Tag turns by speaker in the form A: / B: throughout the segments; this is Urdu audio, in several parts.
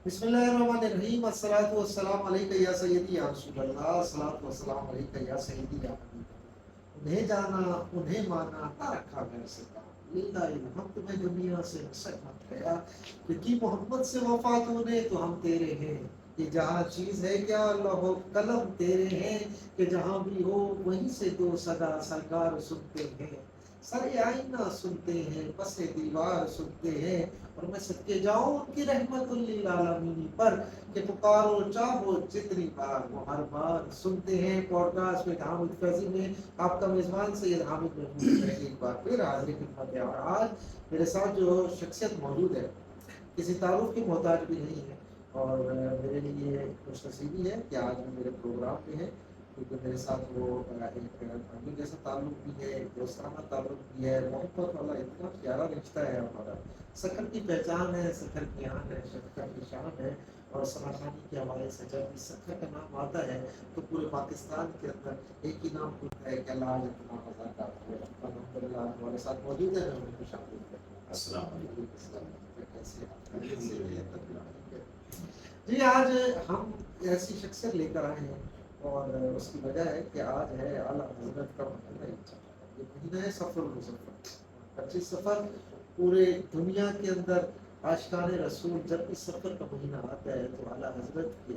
A: بسم اللہ الرحمن الرحیم، الصلاۃ والسلام علیک یا سیدی یا رسول اللہ، الصلاۃ والسلام علیک یا سیدی یا حبیب۔ انہیں جانا انہیں مانا نہ رکھا گھر سے کام، للہ الحمد میں دنیا سے مسکت گیا، کہ محمد سے وفا تو نے تو ہم تیرے ہیں، کہ جہاں چیز ہے کیا اللہ و قلم تیرے ہیں، کہ جہاں بھی ہو وہیں سے دو صدا سرکار سنتے ہیں، سر آئینہ سنتے ہیں، پس دیوار سنتے ہیں، اور میں صدقے جاؤں ان کی رحمت للعالمین پر، کہ پکارو چاہو جتنی بار وہ ہر بار سنتے ہیں۔ پوڈ کاسٹ میں حامد فیضی میں آپ کا میزبان سید حامد محمود ایک بار پھر حاضر خدمت ہے، اور آج میرے ساتھ جو شخصیت موجود ہے کسی تعارف کی محتاج بھی نہیں ہے، اور میرے لیے خوش نصیبی ہے کہ آج وہ میرے پروگرام پہ ہے، کیونکہ میرے ساتھ وہ ایک فیملی جیسا تعلق بھی ہے، ایک دوستانہ تعلق بھی ہے، محبت والا اتنا پیارا رشتہ ہے ہمارا، سکر کی پہچان ہے، سکر کی آن ہے، شکر کی شان ہے، اور سناخانی کے حوالے سے جب بھی سکر کا نام آتا ہے تو پورے پاکستان کے اندر ایک ہی نام ہوتا ہے کہ اللہ اتنا مزہ کرتا ہے۔ الحمد للہ ہمارے ساتھ موجود ہے، میں ان کو شامل کرتا ہوں۔ السلام علیکم۔ کیسے ہیں؟ جی آج ہم ایسی شخصیت لے کر آئے ہیں، اور اس کی وجہ ہے کہ آج ہے اعلیٰ حضرت کا مہینہ، یہ مہینہ ہے سفر المظفر، 25 سفر۔ پورے دنیا کے اندر عاشقان رسول جب اس سفر کا مہینہ آتا ہے تو اعلیٰ حضرت کے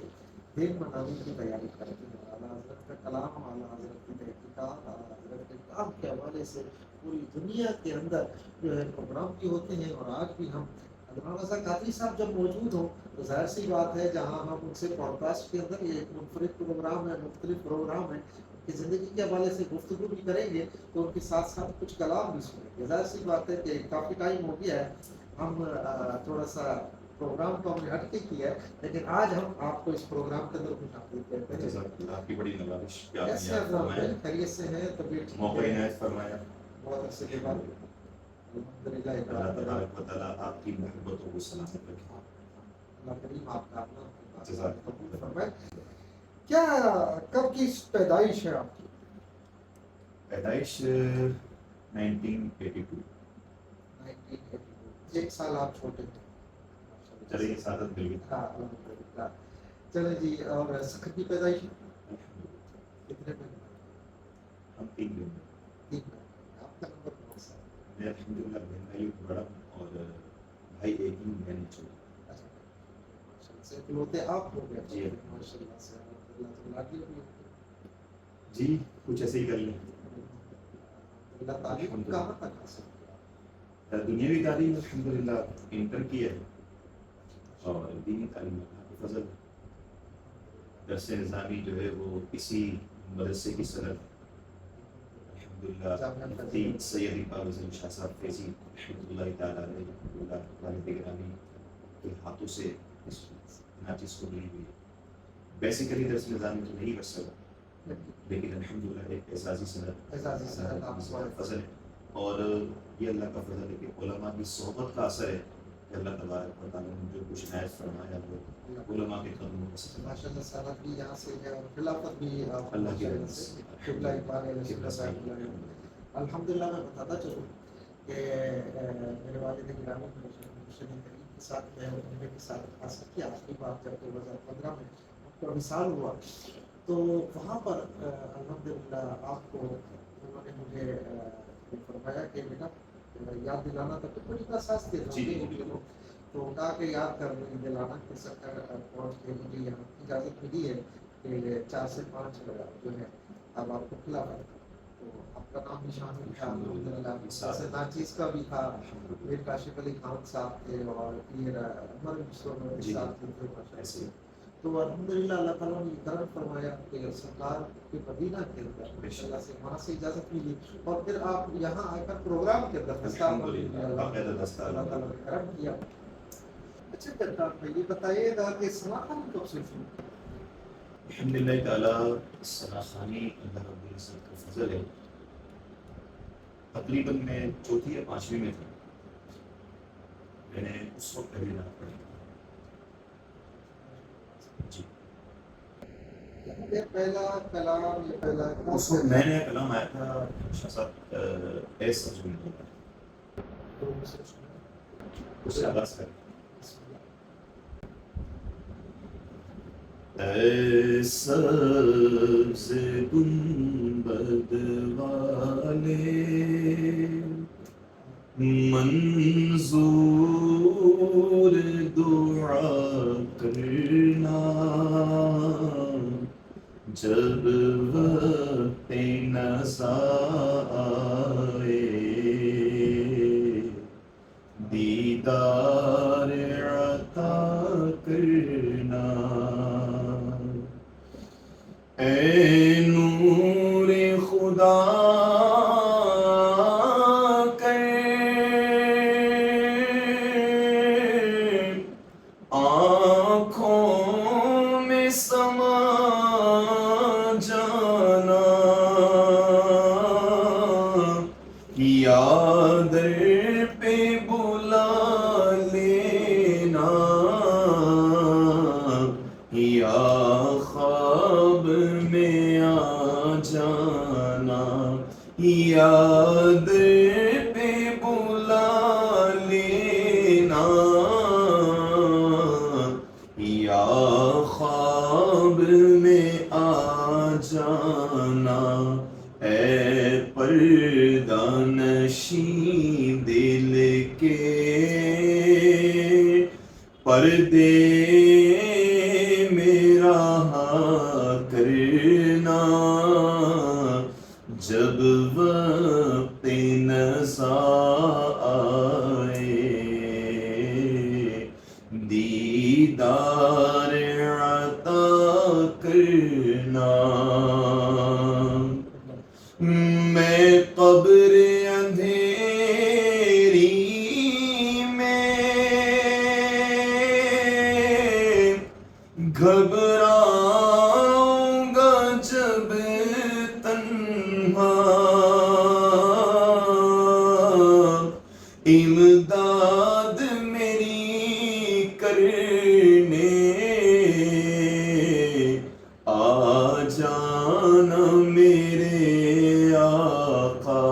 A: دن منانے کی تیاری کرتے ہیں، اعلیٰ حضرت کا کلام، اعلیٰ حضرت کی تحقیقات، اعلیٰ حضرت کے کام کے حوالے سے پوری دنیا کے اندر جو ہے پروگرام کی ہوتے ہیں، اور آج بھی ہم علامہ رضا قادری صاحب جب موجود ہوں تو ظاہر سی بات ہے جہاں ہم ان سے پوڈ کاسٹ کے اندر یہ ایک منفرد پروگرام ہے، مختلف پروگرام ہے، ان کی زندگی کے حوالے سے گفتگو بھی کریں گے تو ان کے ساتھ ساتھ کچھ کلام بھی سنیں گے۔ ظاہر سی بات ہے کہ کافی ٹائم ہو گیا ہے، ہم تھوڑا سا پروگرام کو ہم نے ہٹ کے کیا ہے، لیکن آج ہم آپ کو اس پروگرام کے اندر خوش آمدید کہتے ہیں۔
B: آپ کی بڑی نوازش،
A: کیسے آپ خیریت سے ہیں؟ طبیعت
B: موقع عنایت فرمایا،
A: بہت عرصے کے بعد الحمدللہ۔
B: اللہ تبارک و تعالیٰ آپ کی محبتوں کو سلامت رکھے۔
A: اللہ کریم آپ کا اپنا قبول فرمائے۔ کیا کب کی پیدائش ہے آپ کی؟
B: پیدائش 1982۔
A: 1982، ایک سال آپ چھوٹے تھے۔
B: چلیے سعادت مل گئی۔
A: ہاں الحمدللہ۔ چلے جی، اور سکر کی پیدائش کتنے میں؟
B: ہم 3 دن۔
A: 3 میں۔ آپ کا نمبر کون سا ہے؟
B: میں الحمدللہ بہن بھائی بڑا ہوں، اور بھائی ایک ہی، بہن چھوٹی۔
A: اچھا، سے اکلوتے آپ ہو گئے؟
B: جی
A: ماشاءاللہ سے الحمدللہ، تو لاڈلی ہوئی؟
B: جی کچھ ایسے ہی کر لیں۔
A: اللہ تعلیم کہاں تک حاصل کیا؟
B: دنیاوی تعلیم الحمدللہ انٹر کی ہے، اور دینی تعلیم اللہ کا فضل ہے۔ درس نظامی جو ہے وہ اسی مدرسے کی صدر الحمدللہ مفتی سید پرویز شاہ صاحب فیضی رحمۃ اللہ تعالیٰ علیہ والد گرامی کے ہاتھوں سے اس ناچیز کو ملی ہوئی ہے۔ بیسیکلی درس نظامی تو نہیں کر سکتا، لیکن الحمدللہ ایک اعزازی صدر فضل ہے، اور یہ اللہ کا فضل ہے کہ علماء کی صحبت کا اثر ہے کہ اللہ تبارک و تعالیٰ نے جو کچھ عنایت فرمایا وہ علماء کے قدموں میں سے۔
A: ماشاءاللہ سالت بھی یہاں سے ہے، اور خلافت بھی
B: اللہ کی رحمت
A: سے قبلہ اقبال علیہ السلام۔ الحمدللہ میں بتاتا چلوں کہ میرے والد گرامی مرشد کریم کے ساتھ میں انہوں کے ساتھ خاص کر کے آخری بار جب 2015 میں ان کا وصال ہوا تو وہاں پر الحمدللہ آپ کو انہوں نے مجھے فرمایا کہ بیٹا یاد دلانا تھا، تو بڑی اساس تھے تو کہا کہ یاد کر دلانا کہ سکر پہنچ کے مجھے یہاں اجازت ملی ہے کہ 4 سے 5 جو ہے اب آپ کو کھلا ہے، تو آپ کا نام بھی شامل تھا الحمدللہ، جیسے ناچیز کا بھی تھا، پھر کاشف علی خان صاحب تھے، اور پھر عمر مصطفیٰ صاحب تھے ماشاءاللہ۔ تو الحمدللہ اللہ تعالیٰ نے کرم فرمایا کہ سرکار کے مدینہ کے اندر ماشاءاللہ سے وہاں سے اجازت ملی، اور پھر آپ یہاں آ کر پروگرام کے اندر اللہ تعالیٰ نے کرم کیا۔ اچھا کرتا ہے، یہ بتائیے گا کہ سناخانی کب سے شروع؟
B: الحمدللہ تعالیٰ سناخانی اللہ رب العزت کا فضل ہے، تقریباً میں 4تھی یا 5ویں میں تھا، میں نے اس وقت پہلی رات پڑھی جی۔
A: پہلا کلام یہ پہلا
B: اس وقت میں نے کلام آیا تھا شاہ صاحب ایس ارجن اس سے آغاز کر اے سبز گنبد والے منظور دعا کرنا، جب وقت نزاع آئے دیدار عطا کرنا۔ اے نور خدا کر آنکھوں میں سما جانا، یا در پہ بلا لینا، یا خواب میں آ جانا، یا در پہ بلا لینا، یا خواب میں آ جانا۔ اے پردہ نشین دل کے پردے میرا کرنا، جب وقت نزاع آئے دیدار عطا کرنا۔ میں قبر اندھیری میں گھبراؤں گا جب تنہا، امداد میری کرنے آ جانا میرے آقا،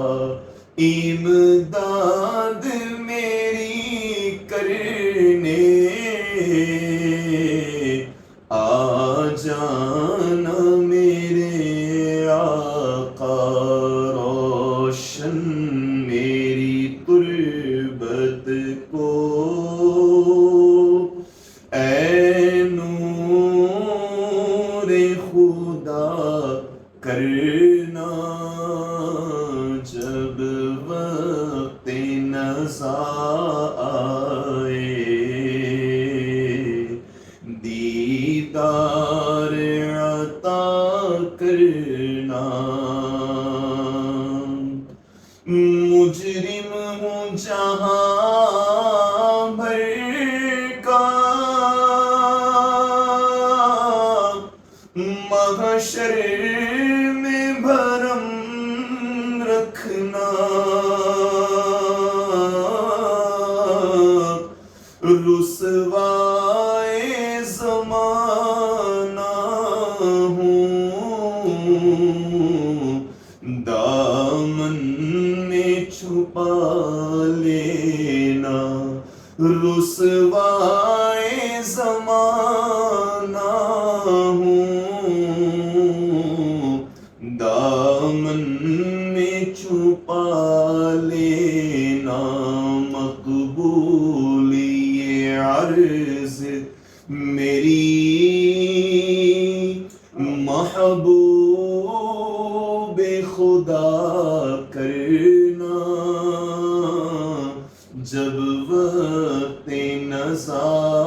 B: امداد میری کرنے آ جانا میرے آقا، روشن میری تربت کو اے نور خدا کرنا، جب وقت نزاع آئے دیدار عطا کرنا۔ مجرم ہوں جہاں بھر کا، محشر میں بھرم رکھنا، رسوائے زمانہ ہوں، دامن میں چھپا لینا، رسوائے زمانہ ہوں، دامن میں چھپا لینا، مقبول یہ عرض میری محبوب خدا کرنا، جب وقت نزاع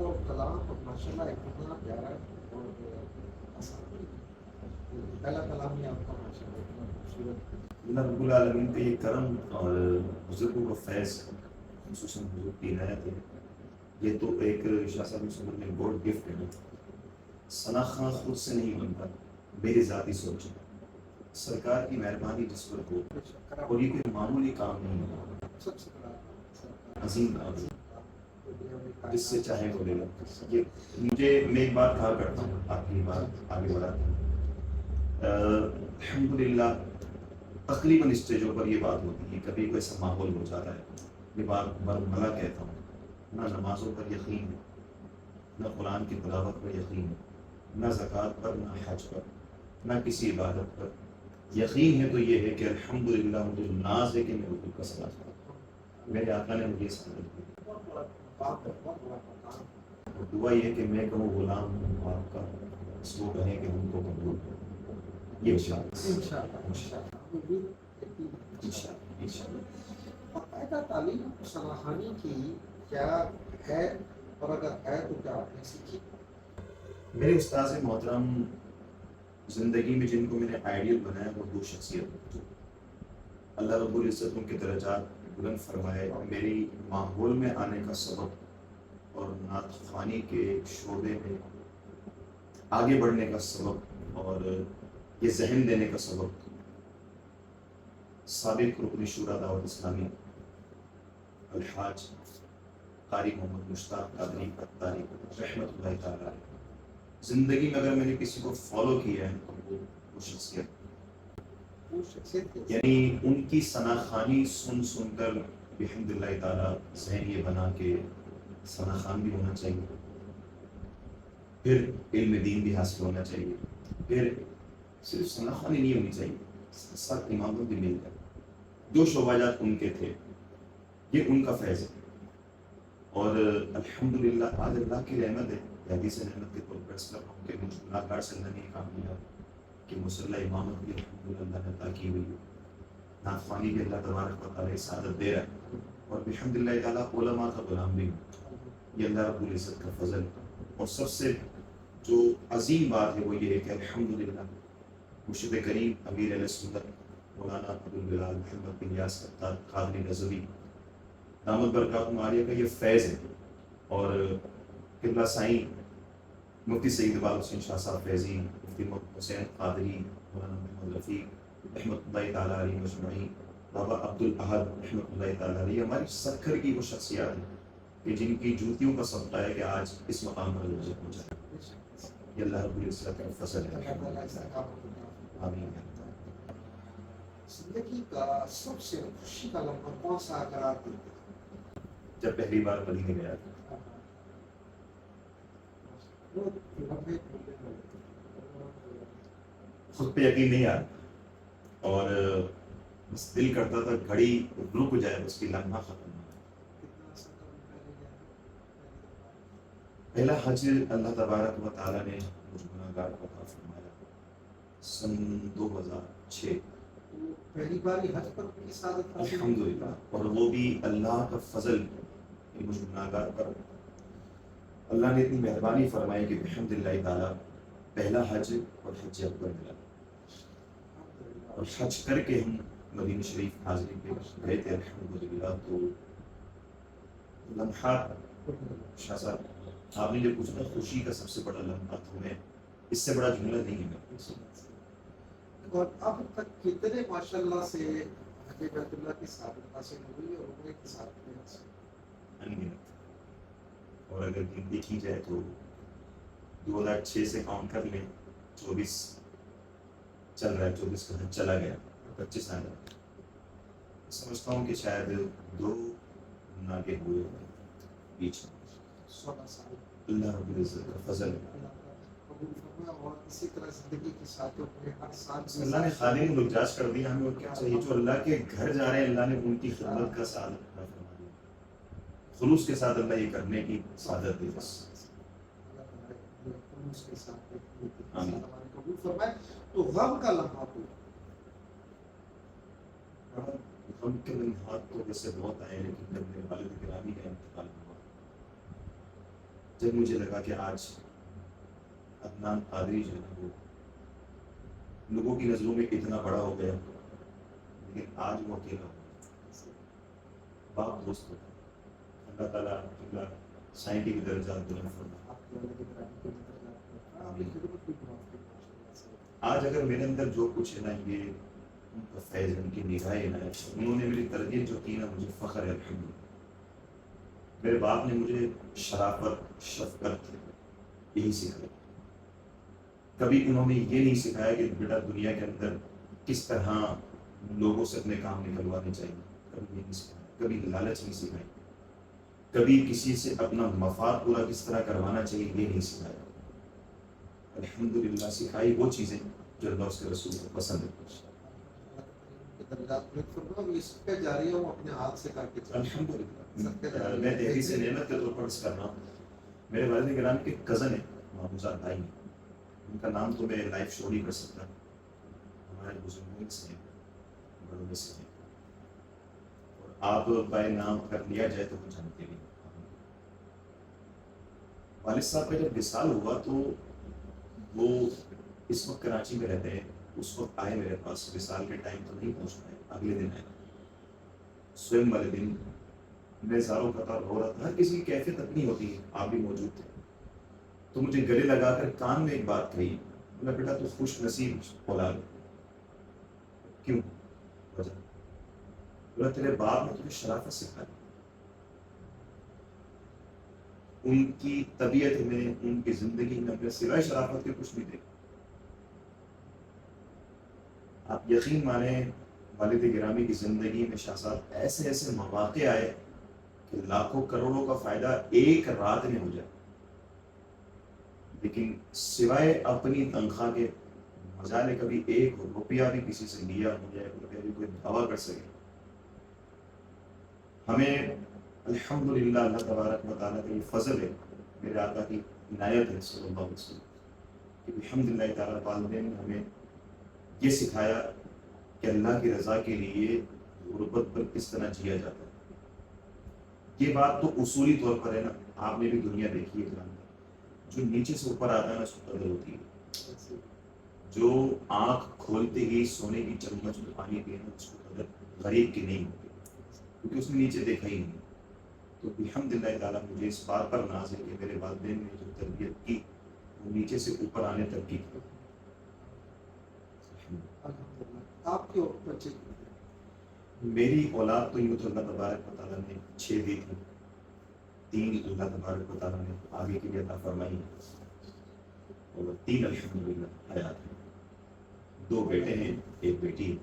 A: الفاظ اور کلام اور ماشاءاللہ اتنا پیارا اور آسان نہیں ہے. پہلا کلام ہی آپ کا ماشاءاللہ اتنا خوبصورت.
B: اللہ رب العالمین کا یہ کرم اور بزرگوں کا فیض، خصوصاً حضور کی عنایت ہے. یہ تو ایک شاہ صاحب نے سمجھ میں گاڈ گفٹ ہے. ثنا خاں خود سے نہیں بنتا، میری ذاتی سوچ ہے. سرکار کی مہربانی جس پر ہو، اور یہ کوئی معمولی کام نہیں ہے،
A: سب سے بڑا
B: عظیم کام ہے. جس سے چاہے وہ لے لو. یہ میں ایک بات کہا کرتا ہوں، آپ کی بات آگے بڑھاتا ہوں. الحمدللہ تقریباً اسٹیجوں پر یہ بات ہوتی ہے، کبھی کوئی ایسا ماحول ہو جاتا ہے. یہ بات برملا کہتا ہوں، نہ نمازوں پر یقین ہے، نہ قرآن کی تلاوت پر یقین ہے، نہ زکوٰۃ پر، نہ حج پر، نہ کسی عبادت پر یقین ہے. تو یہ ہے کہ الحمدللہ مجھے ناز ہے کہ میں حضور کا سلام کرتا ہوں. میرے آقا نے مجھے سلام اور دعا یہ ہے کہ میں کہوں غلام ہوں آپ کا، اس کو کہیں کہ ہم کو قبول ہو. یہ
A: باقاعدہ تعلیم ثنا خوانی کی کیا ہے، اور اگر ہے تو کیا آپ نے سیکھی؟
B: میرے استاذ محترم زندگی میں جن کو میں نے آئیڈیل بنایا وہ دو شخصیت، اللہ رب العزت ان کے درجات بلند فرمائے. میری ماحول میں آنے کا سبب اور نعت خوانی کے شعبے میں آگے بڑھنے کا سبب اور یہ ذہن دینے کا سبب سابق رکن شورا دعوت اسلامی الحاج قاری محمد مشتاق قادری قطاری رحمۃ اللہ تعالی علیہ. زندگی میں اگر میں نے کسی کو فالو کیا ہے تو وہ شخصیت، یعنی ان کی ثنا خوانی سن سن کر بحمد اللہ تعالیٰ ذہن یہ بنا کہ ثنا خوان بھی ہونا چاہیے، پھر علم دین بھی حاصل ہونا چاہیے، پھر صرف ثنا خوانی نہیں ہونی چاہیے، ساتھ امامت بھی مل کر. جو شعبہ ان کے تھے یہ ان کا فیض ہے. اور الحمدللہ آج اللہ کی رحمت ہے، حدیث رحمت کے طور پر اس طرح ہوں کہ مجھ گناہ گار سے اللہ نے کام کیا کہ مسلح امامت بھی الحمدللہ اللہ نے عطا کی ہوئی ہے. نعت خوانی بھی اللہ تبارک و تعالیٰ سعادت دے رہا ہے، اور الحمدللہ تعالیٰ علماء کا غلام بھی ہوں. یہ اللہ رب العزت کا فضل. اور سب سے جو عظیم بات ہے وہ یہ ہے کہ الحمدللہ مرشد کریم امیر اہل سنت مولانا عبدالبلال محمد بن یاس قادری رضوی دامت برکاتہم عالیہ کا یہ فیض ہے. اور قبلہ سائیں مفتی سعید اقبال حسین شاہ صاحب فیضی، مفتی محمد حسین قادری، مولانا محمد رفیق رحمۃ اللہ تعالیٰ علیہ مجمعین، بابا عبدالاحد رحمۃ اللہ تعالیٰ علیہ، ہماری سکھر کی وہ شخصیات ہیں کہ جن کی جوتیوں کا صدقہ ہے کہ آج اس مقام پر لوگ پہنچا ہے. یہ اللہ رب العزت کا فضل ہے. آمین.
A: زندگی کا سب سے خوشی کا لمحہ کون سا اگر آپ دیتے ہیں؟
B: جب پہلی بار مدینے گیا تھا. خود پہ یقین نہیں آیا اور بس دل کرتا تھا گھڑی رک جائے، اس کی لمحہ ختم ہو جائے. پہلا حج اللہ تبارک و تعالیٰ نے مجھ گناہ گار کو عطا فرمایا سن 2006.
A: پہلی بار حج پر کی سعادت
B: الحمدللہ، اور وہ بھی اللہ کا فضل کہ مجھ گناہ گار پر اللہ نے اتنی مہربانی فرمائی کہ الحمدللہ تعالیٰ پہلا حج اور حج اکبر ملا. اور حج کر کے ہم مدینہ شریف حاضری پہ گئے تھے الحمدللہ. تو لمحات شاہ صاحب آپ نے جو پوچھا خوشی کا سب سے بڑا لمحہ تمہیں اس سے بڑا جملہ نہیں ہے.
A: اور اب تک کتنے ماشاءاللہ سے حج بیت اللہ کی سعادت حاصل ہوئی اور عمرے کی سعادت بھی حاصل ہوئی؟
B: انگنت. اور اگر دن دیکھی جائے تو 2006 سے کاؤنٹ کر لیں، 24 چل رہا ہے، 24 کا حج چلا گیا، 25 آ جائے. سمجھتا ہوں کہ شاید 2 ناگے ہوئے بیچ میں.
A: 16 سال
B: اللہ رب العزت کا فضل ہے.
A: قبول فرمائے. اور اسی طرح زندگی کے ساتھ اپنے ہر سال
B: اللہ نے خادم الحجاج کر دیا ہمیں، اور کیا چاہیے. جو اللہ کے گھر جا رہے ہیں اللہ نے ان کی خدمت کا سعادت عطا فرما دیا. خلوص کے ساتھ اللہ یہ کرنے کی سعادت دے. بس
A: خلوص کے ساتھ
B: آمین.
A: قبول فرمائے. تو غم کا لمحہ کو
B: غم کے لمحات تو ویسے بہت آئے، لیکن جب میرے والد گرامی کا انتقال ہوا جب مجھے لگا کہ آج عدنان قادری جو ہے نا وہ لوگوں کی نظروں میں اتنا بڑا ہو گیا، لیکن آج وہ اکیلا ہو گیا، باپ دوست ہوتا ہے۔ اللہ تعالیٰ اللہ سائنٹی کی درجات بلند فرمائے۔ آج اگر میرے اندر جو کچھ ہے نا، یہ ان کا فیض، ان کی نگاہیں عنایت، انہوں نے میری تربیت جو کی نا، مجھے فخر ہے الحمدللہ۔ میرے باپ نے مجھے شرافت، شفقت یہی سکھائی۔ کبھی انہوں نے یہ نہیں سکھایا کہ بیٹا دنیا کے اندر کس طرح لوگوں سے اپنے کام نکلوانے چاہیے، کبھی یہ نہیں سکھایا۔ کبھی لالچ نہیں سکھائی، کبھی کسی سے اپنا مفاد پورا کس طرح کروانا چاہیے یہ نہیں سکھایا۔ الحمدللہ سکھائی وہ چیزیں جو اللہ اس کے رسول کو پسند ہے۔ الحمدللہ میں دہلی سے نعمت کے طور پر عرض کر رہا ہوں، میرے والد گرامی کے کزن ہیں، محمود بھائی ہیں، ان کا نام تو میں لائف شو نہیں کر سکتا، ہمارے بزرگوں سے ہیں، بڑوں میں سے ہیں، اور آپ بائی نام کر لیا جائے تو وہ جانتے بھی۔ والد صاحب کا جب وصال ہوا تو وہ اس وقت کراچی میں رہتے ہیں، اس وقت آئے میرے پاس، وصال کے ٹائم تو نہیں پہنچ پائے، اگلے دن آئے۔ سوئم والے دن میں زاروں قطار ہو رہا تھا، ہر کسی کی کیفیت اپنی ہوتی ہے، آپ بھی موجود تھے، تو مجھے گلے لگا کر کان میں ایک بات کہی، بولا بیٹا تو خوش نصیب اولاد ہے۔ کیوں؟ وجہ؟ بولا تیرے باپ نے تجھے شرافت سکھائی، ان کی طبیعت میں، ان کی زندگی میں سوائے شرافت کے کچھ نہیں دیکھا۔ آپ یقین مانیں والد گرامی کی زندگی میں شاہ صاحب ایسے ایسے مواقع آئے کہ لاکھوں کروڑوں کا فائدہ ایک رات میں ہو جائے، لیکن سوائے اپنی تنخواہ کے مجالے کبھی ایک روپیہ بھی کسی سے لیا ہو جائے کوئی دعویٰ کر سکے۔ ہمیں الحمدللہ اللہ تبارک و تعالیٰ کا یہ فضل ہے، میرے آقا کی عنایت ہے صلی اللہ علیہ وسلم کہ الحمدللہ تعالیٰ والدین نے ہمیں یہ سکھایا کہ اللہ کی رضا کے لیے غربت پر کس طرح جیا جاتا ہے۔ یہ بات تو اصولی طور پر ہے نا، آپ نے بھی دنیا دیکھی ہے، جو نیچے سے اوپر آتا ہے نا اس کو قدر ہوتی ہے، جو آنکھ کھولتے ہی سونے کی چمچ میں پانی پیے نا اس کو قدر غریب کی نہیں ہوتی، کیونکہ اس نے نیچے دیکھا ہی نہیں۔ تو الحمدللہ تعالیٰ مجھے اس بات پر ناز ہے کہ میرے والدین نے جو تربیت کی وہ نیچے سے اوپر آنے تک کی۔
A: آپ کے بچے
B: میری اولاد تو یوں تو اللہ تبارک و تعالیٰ نے 6 دی تھی، 3 اللہ تبارک و تعالیٰ نے آگے کے لیے عطا فرمائی اور 3 الحمدللہ حیات ہیں، 2 بیٹے ہیں، 1 بیٹی ہے۔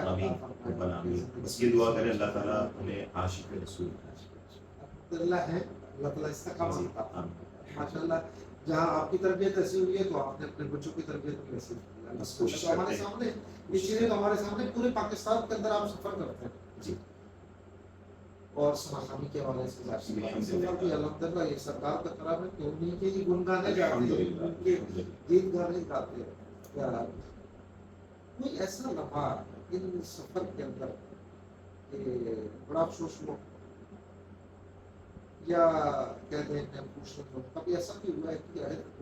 B: آمین ربنا آمین۔ بس یہ دعا کریں اللہ تعالیٰ انہیں عاشق رسول
A: الحمدللہ ہے، اللہ تعالیٰ استقامت عطا فرمائے۔ ماشاءاللہ جہاں آپ کی تربیت ایسی ہوئی ہے تو آپ نے اپنے بچوں کی تربیت بھی ایسی کی ہے۔
B: بس کوشش
A: ہمارے سامنے یہ چیزیں تو ہمارے سامنے پورے پاکستان کے اندر آپ سفر کرتے ہیں
B: جی،
A: اور سماخانی کے حوالے سے الحمدللہ یہ سرکار کا کرم ہے کہ انہیں کے ہی گنگانے جاتے ہیں، ان کے گیت گانے گاتے ہیں۔ کوئی ایسا لمحہ ان سفر کے اندر کہ بڑا افسوس ہوا یا کہتے ہیں میں پوچھتا ہوں کبھی ایسا بھی ہوا ہے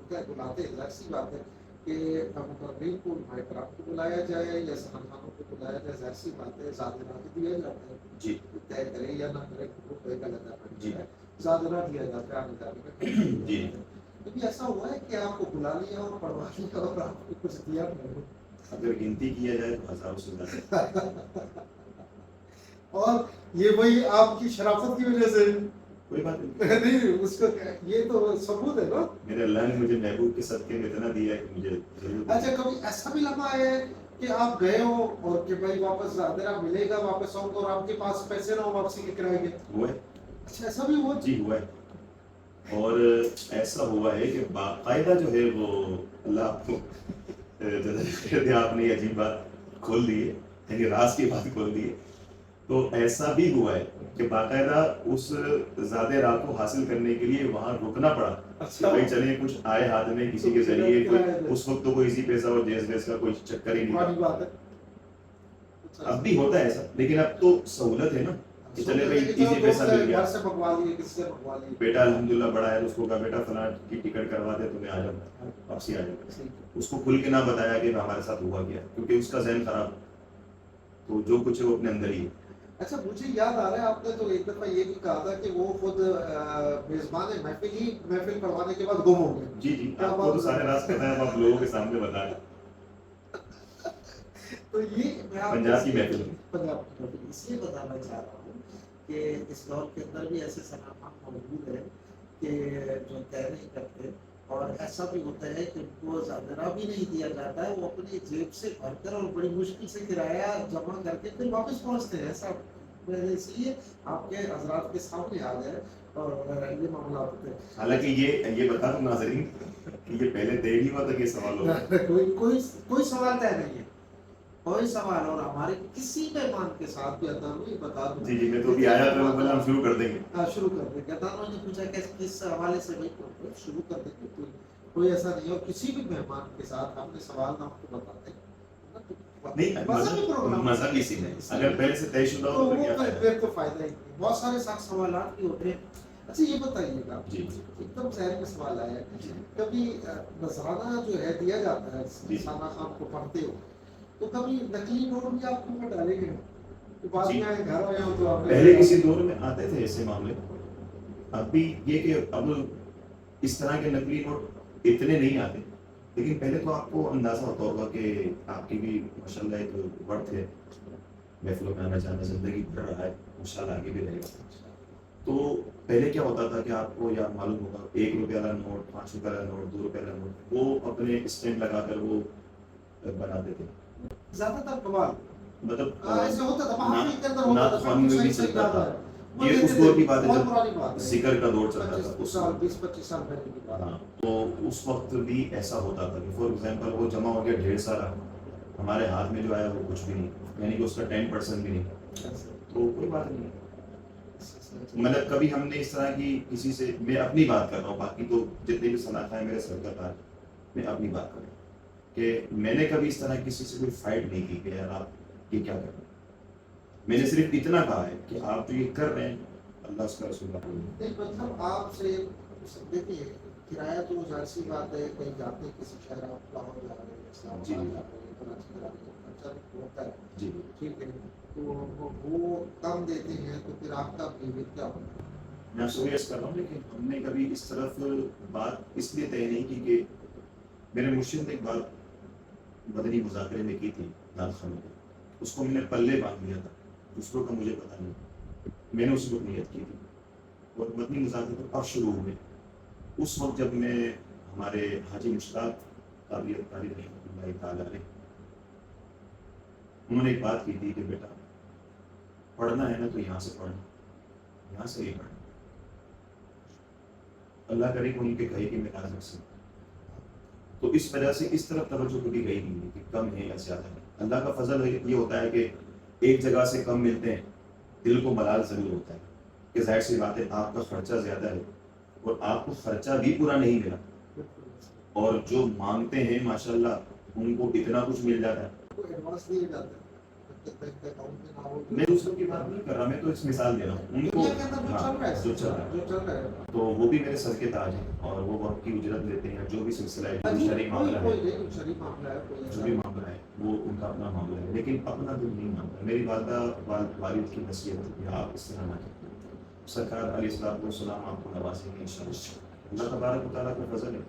A: کہ بلاتے ہیں، ظاہر سی بات ہے کہ مقربین کو بھائی کرام کو بلایا جائے یا سلمان خانوں کو بلایا جائے، ظاہر سی بات ہے زادرات دیا جاتا ہے،
B: جی
A: طے کرے یا نہ کرے وہ طے کا لگا
B: جی
A: زادرات دیا جاتا ہے، آنے جانے کا
B: جی۔
A: کبھی ایسا ہوا ہے کہ آپ کو بلا لیا اور پڑھوا لیا اور آپ کو کچھ دیا نہیں؟
B: اگر گنتی کیا جائے تو ہزاروں سے زیادہ۔
A: اور یہ وہی آپ کی شرافت کی وجہ سے
B: کوئی بات نہیں،
A: نہیں اس کو یہ تو ثبوت ہے نا۔
B: میرے اللہ نے مجھے محبوب کے صدقے میں اتنا دیا ہے کہ مجھے ضرور۔
A: اچھا کبھی ایسا بھی لمحہ ہے کہ آپ گئے ہو اور کہ بھائی واپس میرا ملے گا واپس آؤں گا اور آپ کے پاس پیسے نہ ہو واپسی کے کرائے گے؟
B: ہوا ہے
A: اچھا ایسا بھی ہوا؟
B: جی ہوا ہے، اور ایسا ہوا ہے کہ باقاعدہ جو ہے وہ اللہ آپ کو آپ نے یہ عجیب بات کھول دی ہے، یعنی راز کی بات کھول دی ہے۔ تو ایسا بھی ہوا ہے کہ باقاعدہ اس زیادہ راہ کو حاصل کرنے کے لیے وہاں رکنا پڑا کہ بھائی چلیں کچھ آئے ہاتھ میں کسی کے ذریعے، کوئی اس وقت تو کوئی اسی پیسہ اور جیز ویز کا کوئی چکر ہی نہیں تھا۔ اب بھی ہوتا ہے ایسا، لیکن اب تو سہولت ہے نا، کہ چلے بھائی ایزی پیسہ مل گیا,
A: گھر سے منگوا لیے, کس سے منگوا لیے,
B: بیٹا الحمدللہ بڑا ہے, اس کو کہا بیٹا فلاں کی ٹکٹ کروا دے تو میں آ جاؤں, واپسی آ جاؤں. اس کو کھل کے نہ بتایا کہ ہمارے ساتھ ہوا کیا, کیونکہ اس کا ذہن خراب, تو جو کچھ ہے وہ اپنے اندر ہی ہے.
A: اچھا مجھے یاد آ رہا ہے آپ نے تو ایک دفعہ یہ بھی کہا تھا کہ وہ خود میزبان محفل ہی محفل پڑھوانے کے بعد گم ہو گئے.
B: جی جی, آپ کو تو سارے راز پتہ ہے, آپ لوگوں کے سامنے بتائیں.
A: تو یہ میں
B: پنجاب کی محفل,
A: پنجاب کی محفل اس لیے بتانا چاہ رہا ہوں کہ اس دور کے اندر بھی ایسے صنعت موجود ہیں کہ جو طے نہیں کرتے, اور ایسا بھی ہوتا ہے کہ ان کو ذرا بھی نہیں دیا جاتا ہے, وہ اپنی جیب سے بھر کر اور بڑی مشکل سے کرایہ جمع کر کے پھر واپس پہنچتے ہیں. ایسا اس لیے آپ کے حضرات کے سامنے آ جائے اور یہ معاملات ہوتے ہیں.
B: حالانکہ یہ بتا دوں ناظرین کہ یہ پہلے طے نہیں ہوا تھا کہ سوال ہوگا.
A: کوئی سوال طے نہیں ہے, کوئی سوال. اور ہمارے کسی مہمان کے ساتھ بھی عطانو یہ بتا دوں,
B: جی میں تو ابھی آیا تو پہلے ہم شروع کر دیں گے.
A: شروع کر دیں گے. عطانو نے پوچھا کہ کس حوالے سے بھائی شروع کر دیں گے, کوئی ایسا نہیں ہے. اور کسی بھی مہمان کے ساتھ ہم نے سوال نہ کو بتاتے ہیں
B: نہیں, مذہب اسی میں اگر پہلے سے طے شدہ ہو تو کیا
A: پھر تو فائدہ ہی نہیں. بہت سارے سوالات بھی ہوتے ہیں. اچھا یہ بتائیے گا,
B: جی
A: ایک دم ذہن میں سوال آیا ہے, کبھی نذرانہ جو ہے دیا جاتا ہے ثنا خان کو پڑھتے ہو, تو کبھی نقلی نوٹ بھی آپ کو ڈالے گئے بعد میں گھر آئے ہو تو
B: پہلے کسی دور میں آتے تھے ایسے معاملے. اب بھی یہ کہ اب اس طرح کے نقلی نوٹ اتنے نہیں آتے, لیکن پہلے تو آپ کو اندازہ ہوتا ہوگا کہ آپ کی بھی ماشاءاللہ ایک وقت ہے, محفلوں میں آنا جانا زندگی بڑھ رہا ہے, انشاءاللہ آگے بھی رہے گا. تو پہلے کیا ہوتا تھا کہ آپ کو یا معلوم ہوگا 1 روپے والا نوٹ, 5 روپے والا نوٹ, 2 روپے والا نوٹ, وہ اپنے اسٹینڈ لگا کر وہ بناتے تھے.
A: زیادہ تر کمال
B: مطلب
A: ایسے ہوتا تھا محافل کے اندر ہوتا تھا,
B: خانی میں بھی چلتا تھا. یہ اس دور کی بات ہے جب ذکر کا دور چلتا تھا,
A: 20-25 سال پہلے کی بات.
B: ہاں, تو اس وقت بھی ایسا ہوتا تھا کہ فار ایگزامپل وہ جمع ہو گیا ڈھیر سارا, ہمارے ہاتھ میں جو آیا وہ کچھ بھی نہیں, یعنی کہ اس کا 10% بھی نہیں, تو کوئی بات نہیں. مطلب کبھی ہم نے اس طرح کی کسی سے, میں اپنی بات کر رہا ہوں, باقی تو جتنے بھی صنعت ہیں میرے سر کا تاج, میں اپنی بات کر رہا ہوں کہ میں نے کبھی اس طرح کسی سے کوئی فائٹ نہیں کی کہ یار آپ یہ کیا کر رہے ہیں. میں نے صرف اتنا کہا ہے کہ آپ جو یہ کر رہے ہیں اللہ اس کا رسول
A: مطلب آپ سے دیکھیے کرایہ تو ظاہر سی بات ہے, کہیں جاتے کسی شہر آپ لاہور جا رہے ہیں, اسلام آباد جا رہے ہیں, کراچی جا رہے ہیں, خرچہ ہوتا ہے.
B: جی
A: ٹھیک ہے, تو وہ کم دیتے ہیں تو پھر آپ کا بہیویئر کیا ہوتا ہے؟
B: میں سویس کر رہا ہوں, لیکن ہم نے کبھی اس طرف بات اس لیے طے نہیں کی کہ میرے مرشد نے ایک بات مدنی مذاکرے میں کی تھی دال خانوں میں, اس کو میں نے پلے باندھ دیا تھا, دوسروں کا مجھے پتا نہیں, میں نے اس کو نیت کی تھی. اور مدنی مذاکرے اب شروع ہوئے, اس وقت جب میں ہمارے حاجی مشتاق قاری رحمۃ اللہ تعالیٰ علیہ, انہوں نے ایک بات کی تھی کہ بیٹا پڑھنا ہے نا تو یہاں سے پڑھنا, یہاں سے ہی پڑھنا, اللہ کرے کہ ان کے کہے کہ میں لازم سے. تو اس وجہ سے اس طرف توجہ کبھی گئی نہیں کہ کم ہے یا زیادہ ہے. اللہ کا فضل یہ ہوتا ہے کہ ایک جگہ سے کم ملتے ہیں, دل کو ملال ضرور ہوتا ہے کہ ظاہر سی بات ہے آپ کا خرچہ زیادہ ہے اور آپ کو خرچہ بھی پورا نہیں ملا, اور جو مانگتے ہیں ماشاءاللہ ان کو اتنا کچھ مل جاتا ہے. میں دوسروں کی بات نہیں کر رہا, میں تو اس مثال دے رہا ہوں ان کو جو چل رہا ہے, تو وہ بھی میرے سر کے تاج ہیں اور وہ وقت کی اجرت لیتے ہیں. جو بھی سلسلہ ہے, جو شرعی معاملہ ہے, جو بھی معاملہ ہے وہ ان کا اپنا معاملہ ہے, لیکن اپنا دل نہیں مانتا. میری والدہ والد کی نصیحت ہے کہ آپ اس طرح نہ کریں. سرکار علیہ السلام آپ کو نوازیں گے انشاءاللہ. اللہ تبارک و تعالیٰ کا فضل ہے.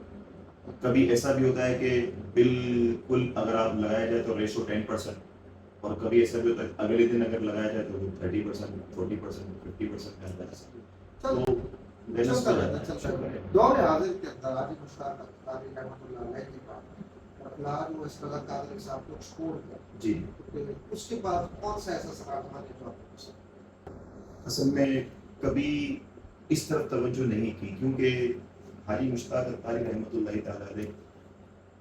B: کبھی ایسا بھی ہوتا ہے کہ بالکل اگر آپ لگایا جائے تو ریشو 10%, اور کبھی ایسا بھی ہوتا ہے اگلے دن اگر لگایا جائے تو 30%, 40%, 50% کا اندر ہے. تو بیلنس ہو جاتا ہے.
A: دور حاضر کے اندر حاجی مشتاق قاری رحمۃ اللہ علیہ کے بعد اخلاق و اسرار قادری صاحب کو چھوڑ کر
B: جی
A: اس کے بعد کون سا ایسا سراغ ہے جو آپ کو پسند؟
B: اصل میں کبھی اس طرف توجہ نہیں کی, کیونکہ حاجی مشتاق قاری رحمۃ اللہ تعالیٰ علیہ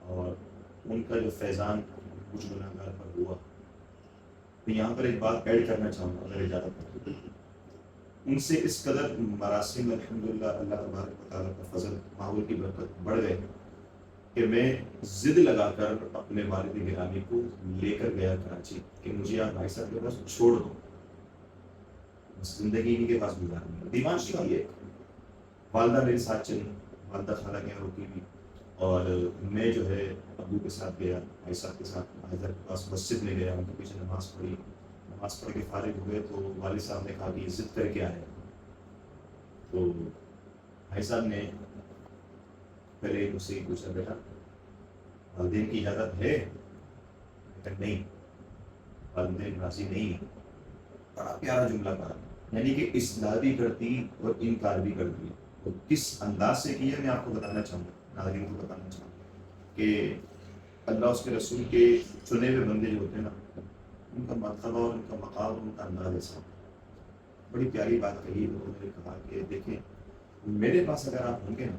B: اور ان کا جو فیضان کچھ گناہگار پر ہوا, میں یہاں پر ایک بات ایڈ کرنا چاہوں گا اگر اجازت ہے. ان سے اس قدر مراسم الحمدللہ اللہ تبارک و تعالیٰ کا فضل, ماحول کی برکت بڑھ گئے کہ میں ضد لگا کر اپنے والد گرامی کو لے کر گیا کراچی کہ مجھے آپ بھائی صاحب کے پاس چھوڑ دو. بس زندگی انہیں کے پاس گزارنی ہے. دیوانش کی ہے والدہ میرے ساتھ چلی, والدہ خالہ کے یہاں رکی ہوئی, اور میں جو ہے ابو کے ساتھ گیا, بھائی صاحب کے ساتھ حیدر کے پاس مسجد میں گیا, ان کے پیچھے نماز پڑھی. نماز پڑھ کے فارغ ہوئے تو والد صاحب نے کہا کہ ضد کر کے آئے. تو بھائی صاحب نے پہلے مجھ سے پوچھا, بیٹا والدین کی اجازت ہے؟ میں کہا نہیں, والدین راضی نہیں ہے. بڑا پیارا جملہ کہا, یعنی کہ اصلاح بھی کرتی اور انکار بھی کرتی. اور کس انداز سے کیا میں آپ کو بتانا چاہوں گا, ناظرین کو بتانا چاہوں گا کہ اللہ اس کے رسول کے چنے ہوئے بندے جو ہوتے ہیں نا, ان کا مرتبہ اور ان کا مقام اور ان کا انداز ایسا. بڑی پیاری بات کہی. انہوں نے کہا کہ دیکھیں میرے پاس اگر آپ ہوں گے نا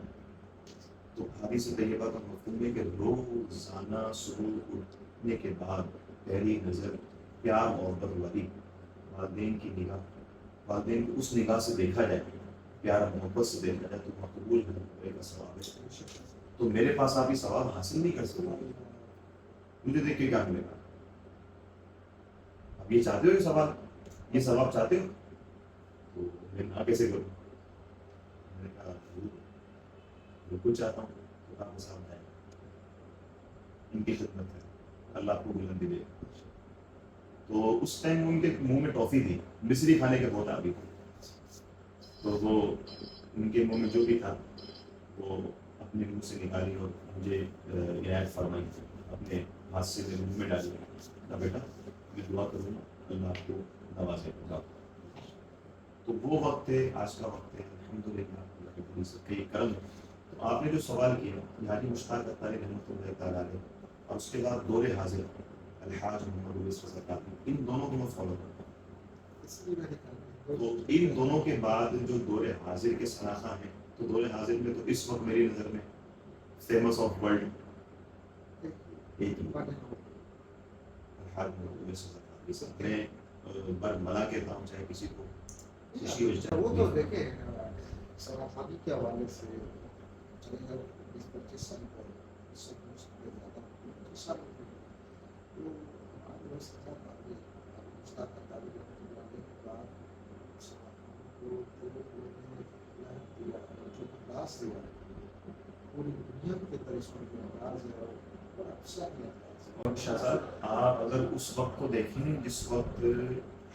B: تو حدیث طیبہ کا مفہوم ہے کہ روزانہ صبح اٹھنے کے بعد پہلی نظر پیار محبت والی والدین کی نگاہ, والدین کو اس نگاہ سے دیکھا جائے, پیار محبت سے دیکھا جائے تو مقبول ہونے کا ثواب ہے. تو میرے پاس آپ یہ ثواب حاصل نہیں کر سکتے, مجھے دیکھ کے کیا ملے گا؟ اب یہ چاہتے ہو یہ سوال, یہ ثواب چاہتے ہو؟ تو میں نہ کیسے کروں؟ میں نے کہا بالکل چاہتا ہوں. تو آپ صاحب جائیں, ان کی خدمت ہے, اللہ آپ کو بلندی دے. تو اس ٹائم ان کے منہ میں ٹافی تھی, مصری کھانے کے بہت عادی تھے. تو وہ ان کے منہ میں جو بھی تھا وہ اپنے منہ سے نکالی اور مجھے عنایت فرمائی, اپنے ہاتھ سے میرے منہ میں ڈالی. کہا بیٹا میں دعا کروں گا اللہ آپ کو نوازے گا. تو وہ وقت ہے, آج کا وقت ہے, الحمدللہ اللہ کے بڑی سب کا یہ کرم ہے. تو آپ نے جو سوال کیا یہ حاجی مشتاق اختاری رحمۃ اللہ تعالیٰ علیہ, اور اس کے بعد دور حاضر الحاج محمد اویس فضل کاظمی, ان دونوں کو میں فالو کرتا ہوں. تو ان دونوں کے بعد جو دور حاضر کے شناخہ ہیں, تو دور حاضر میں تو اس وقت میری نظر میں فیمس آف ورلڈ ایک ہی الحاج محمد اویس فضل کاظمی. میں برملا کہتا ہوں چاہے کسی کو خوشی ہو جائے.
A: وہ تو دیکھیں سراخانی کے حوالے سے 20-25 سال پر پوری دنیا کے طرف پر انداز ہے اور اچھا بھی انداز ہے.
B: اور شاہ صاحب آپ اگر اس وقت کو دیکھیں جس وقت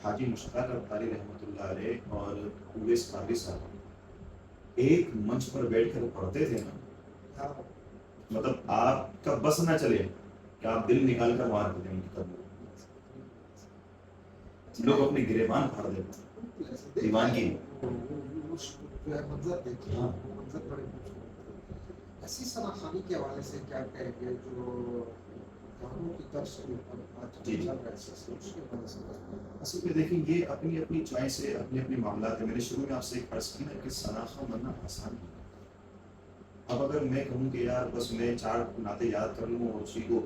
B: حاجی مشتاق اختاری رحمۃ اللہ علیہ اور اویس قادری صاحب ایک منچ پر بیٹھ کر پڑھتے تھے نا, مطلب آپ کا بس نہ چلے کہ آپ دل نکال کر وہاں رکھ دیں ان کی قدموں. لوگ اپنے گریبان پھاڑ دیتے دیوان کی.
A: منظر دیکھیے, منظر بڑے ایسی سراخانی کے حوالے سے کیا کہیں گے جو گانوں کی طرف سے
B: اصل میں دیکھیں یہ اپنی اپنی چوائس ہے, اپنی اپنی معاملات ہیں. میں نے شروع میں آپ سے ایک عرض کیا کہ سناخہ بننا آسان ہے. اب اگر میں کہوں کہ یار بس میں 4 نعتیں یاد کر لوں اور اسی کو,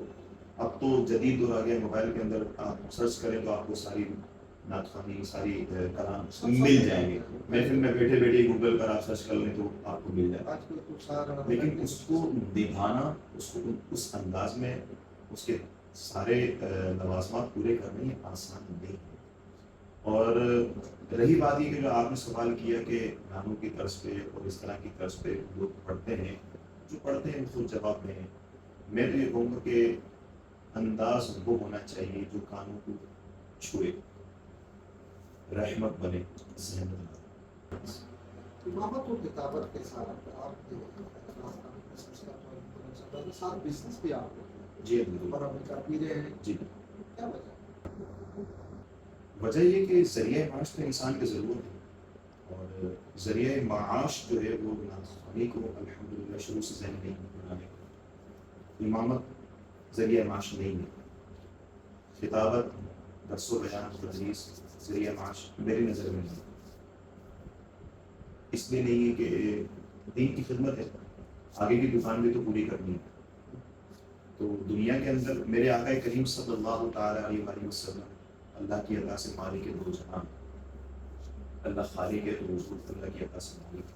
B: اب تو جدید دور آ گیا, موبائل کے اندر آپ سرچ کریں تو آپ کو ساری نعت خوانی ساری کلام مل جائیں گے. محفل میں بیٹھے بیٹھے گوگل پر آپ سرچ کر لیں تو آپ کو مل جائے گا. لیکن اس کو نبھانا, اس کو اس انداز میں اس کے سارے لوازمات پورے کرنے آسان نہیں. اور رہی بات یہ کہ جو آپ نے سوال کیا کہ گانوں کی طرز پہ اور اس طرح کی طرز پہ لوگ پڑھتے ہیں, جو پڑھتے ہیں خود جواب دیں. میں تو یہ کہوں گا کہ انداز وہ ہونا چاہیے جو کانوں کو چھوئے, رحمت بنے, ذہن بنے.
A: امامت و کتابت کے ساتھ آپ ساتھ بزنس بھی آپ
B: جی
A: اور اپنی کبیریں ہیں.
B: جی
A: کیا وجہ؟
B: وجہ یہ کہ ذریعہ معاش تو انسان کی ضرورت ہے, اور ذریعہ معاش جو ہے وہ ناخوانی کو الحمدللہ شروع سے ذہن نہیں بنانے کا. امامت ذریعہ معاش نہیں ہے, خطابت, درس و بیان, تدریس ذریعہ معاش میری نظر میں نہیں. اس لیے نہیں ہے کہ دین کی خدمت ہے, آگے کی دکان بھی تو پوری کرنی ہے. تو دنیا کے اندر میرے آقا کریم صلی اللہ تعالیٰ علیہ وآلہ وسلم اللہ کی عطا سے مالک دو جہان, اللہ خالق ہے تو حضور اللہ کی عطا سے مالک.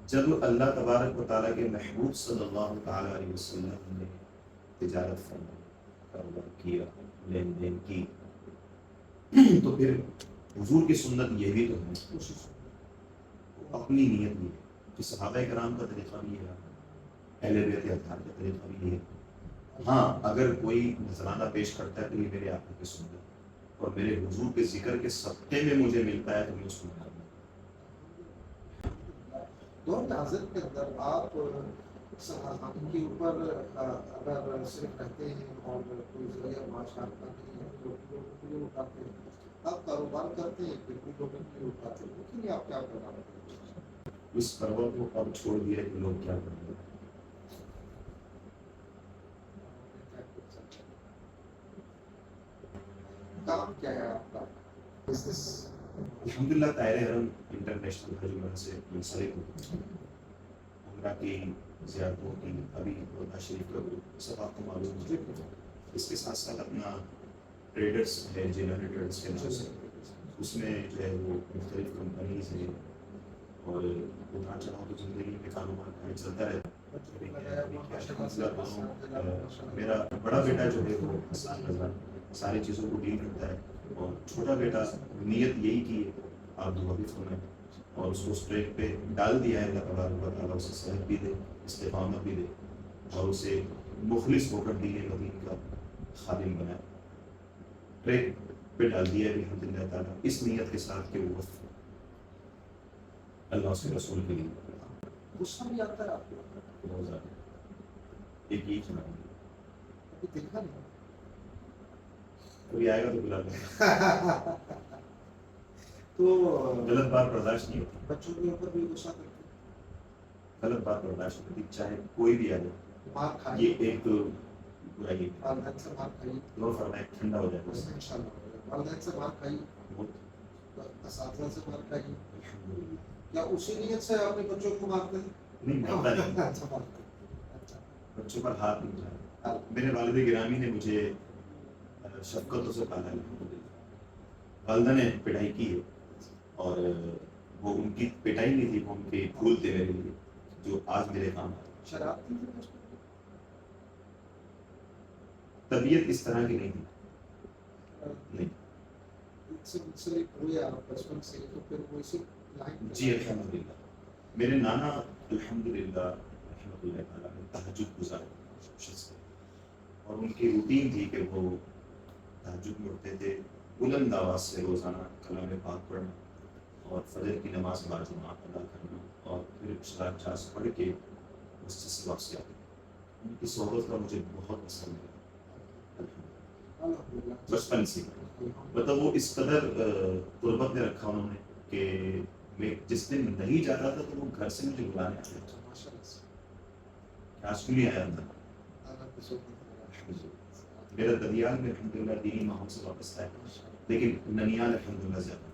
B: جب اللہ تبارک و تعالیٰ کے محبوب صلی اللہ تعالیٰ علیہ وسلم نے تجارت فرمائی, کاروبار کیا, لین دین کی, تو پھر حضور کی سنت یہ بھی تو ہے،
A: اسی سے
B: اپنی نیت بھی ہے کہ صحابہ کرام کا طریقہ بھی ہے، اہل بیت اطہار کا طریقہ بھی ہے. ہاں اگر کوئی نذرانہ پیش کرتا ہے تو یہ میرے آقا کی سنت اور میرے حضور کے ذکر کے صدقے میں مجھے ملتا ہے تو میں اس کو کروں.
A: دور حاضر کے اندر آپ سرحدانی کے اوپر اگر صرف رہتے ہیں اور کوئی ذریعہ معاشرت کا نہیں ہے تو لوگوں کے لیے اٹھاتے ہیں، آپ کاروبار کرتے ہیں پھر بھی لوگوں کے لیے اٹھاتے ہیں، اس کے لیے آپ کیا کرنا پڑتے ہیں؟
B: اس پروا کو اب چھوڑ دیا کہ لوگ کیا کریں گے.
A: کام کیا ہے آپ کا؟ بزنس؟
B: الحمدللہ طاہر حرم انٹرنیشنل حج عمرہ سے منسلک ہوں. عمرہ کی زیارتوں کی ابھی روزہ شریف کا گروپ سب آپ کو معلوم ہے. اس کے ساتھ ساتھ اپنا ٹریڈرز ہے جیلانی ٹریڈرز کے نام سے، اس میں جو ہے وہ مختلف کمپنیز ہیں اور اتار چڑھاؤ تو زندگی میں کاروبار کا چلتا رہتا ہے. میرا بڑا بیٹا جو ہے وہ حسان رضا ساری چیزوں کو ڈیل کرتا ہے اور چھوٹا بیٹا نیت یہی کی ہے آپ دعا بھی فرمائیں اور اس کو اس ٹریک پہ ڈال دیا ہے. اللہ تبارک و تعالیٰ اسے صحت بھی دے، استقامت بھی دے اور اسے مخلص ہو کر دین مدین کا خادم بنائے. ٹریک پہ ڈال دیا ہے الحمدللہ تعالیٰ اس نیت کے ساتھ کہ وہ وقف اللہ اس کے رسول کے لیے.
A: غصہ بھی آتا ہے آپ کو؟
B: بہت زیادہ ایک ہی چنا
A: ابھی دیکھا نہیں.
B: کبھی آئے گا تو بلا لیں.
A: تو
B: غلط بات برداشت نہیں ہوتی،
A: بچوں کے اوپر بھی غصہ کرتے ہیں؟
B: غلط بات برداشت نہیں ہوتی چاہے کوئی بھی آ جائے.
A: مار کھائیے،
B: یہ ایک برائی ہے.
A: والدین سے مار کھائیے،
B: دعا فرمائے ٹھنڈا ہو جائے
A: بس
B: بس.
A: انشاءاللہ والدین سے مار کھائیے،
B: بہت
A: اساتذہ سے مار کھائیے.
B: الحمدللہ.
A: کیا اسی نیت سے اپنے بچوں کو مارتے ہیں؟
B: نہیں مانتا نہیں،
A: اچھا مارتے ہیں. اچھا.
B: بچوں پر ہاتھ نہیں اٹھایا. میرے والد گرامی نے مجھے شفقتوں سے پالا ہے. والدہ نے پڑھائی کی ہے اور وہ ان کی پٹائی نہیں تھی، وہ ان کے پھول تھے میرے لیے جو آج میرے کام آئے.
A: شراب پیتے تھے بچپن میں؟
B: طبیعت اس طرح کی نہیں تھی. نہیں
A: اس سے منسلک ہوئے آپ بچپن سے تو پھر وہ اسی لائن
B: جی الحمدللہ. میرے نانا الحمدللہ رحمۃ اللہ تعالیٰ نے تہجد گزارے شخص تھے اور ان کی روٹین تھی کہ وہ تہجد میں اٹھتے تھے بلند آواز سے روزانہ کلام پاک پڑھنا اور فجر کی نماز باجماعت ادا کرنا اور پھر اشراق چاس پڑھ کے مسجد سے واپسی آتے. ان کی صحبت کا مجھے بہت پسند ہے
A: الحمدللہ.
B: بچپن سے. مطلب وہ اس قدر قربت میں رکھا انہوں نے کہ میں جس دن نہیں جاتا تھا تو وہ گھر سے مجھے بلانے آتے تھے
A: ماشاءاللہ سے.
B: کہ آج کیوں نہیں آیا تھا.
A: اللہ کی سنت ہے.
B: میرا ددیال میں الحمدللہ دینی ماحول سے واپس ہے لیکن ننیال الحمدللہ زیادہ.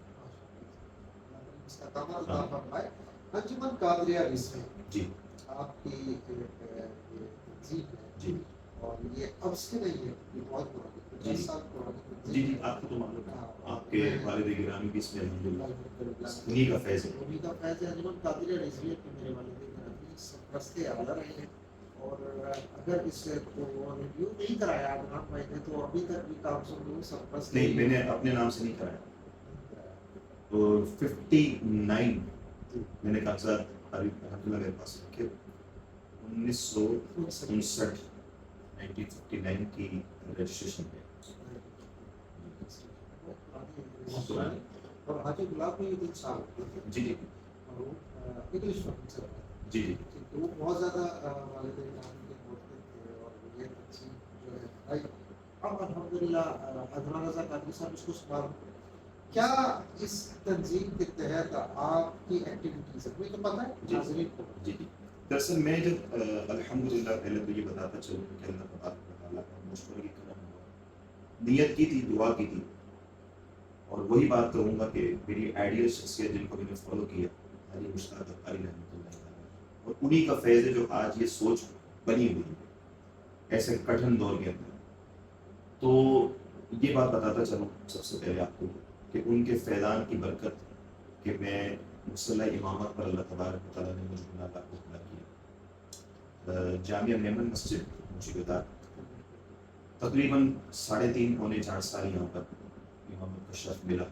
A: استقامت عطا فرمائے. انجمن قادریہ رسمیں
B: جی
A: آپ کی یہ تنظیم ہے
B: جی
A: اور یہ اب سے نہیں ہے، یہ بہت پرانی
B: جی
A: 10 سال پرانی
B: جی
A: تنظیم
B: جی
A: ہے.
B: آپ کو تو معلوم ہے آپ کے والد گرامی بھی اس میں الحمدللہ انہی کا فیض ہے.
A: انہی کا فیض ہے. انجمن قادریہ رضویہ کے میرے والد گرامی سرپرست اعلیٰ رہے ہیں اور اگر اس کو ریویو نہیں کرایا عدنان بھائی نے تو ابھی تک بھی کام سن سرپرست
B: نہیں میں نے اپنے نام سے نہیں کرایا. تو 59 میں نے کاغذات الحمدللہ میرے پاس رکھے. 1959 کی رجسٹریشن پہ
A: اور حاجی گلاب میں 3 سال
B: جی جی
A: اور وہ انگلش میں سے
B: جی جی
A: وہ بہت زیادہ والدین کے ہوتے تھے اور یہ تقسیم جو ہے بھائی اب الحمدللہ عدنان رضا قادری صاحب اس کو سنبھال. کیا اس تنظیم کے تحت آپ کی ایکٹیویٹیز ہے مجھے تو پتہ ہے ناظرین کو.
B: جی جی دراصل میں جب الحمدللہ پہلے تو یہ بتاتا چلوں کہ اللہ تبارک و تعالیٰ کا مجھ پر یہ کرم ہوا. نیت کی تھی، دعا کی تھی اور وہی بات کہوں گا کہ میری آئیڈیل شخصیت جن کو میں نے فالو کیا حاجی مشتاق افطاری رحمۃ اللہ تعالیٰ اور انہی کا فیض ہے جو آج یہ سوچ بنی ہوئی ہے ایسے کٹھن دور کے اندر. تو یہ بات بتاتا چلوں سب سے پہلے آپ کو کہ ان کے فیضان کی برکت کہ میں مصلی امامت پر اللہ تبارک و تعالیٰ نے مجھے اللہ کو کھڑا کیا. جامعہ میمن مسجد مشکلات تقریباً 3.5 پونے 4 سال یہاں پر امامت کا شرف ملا.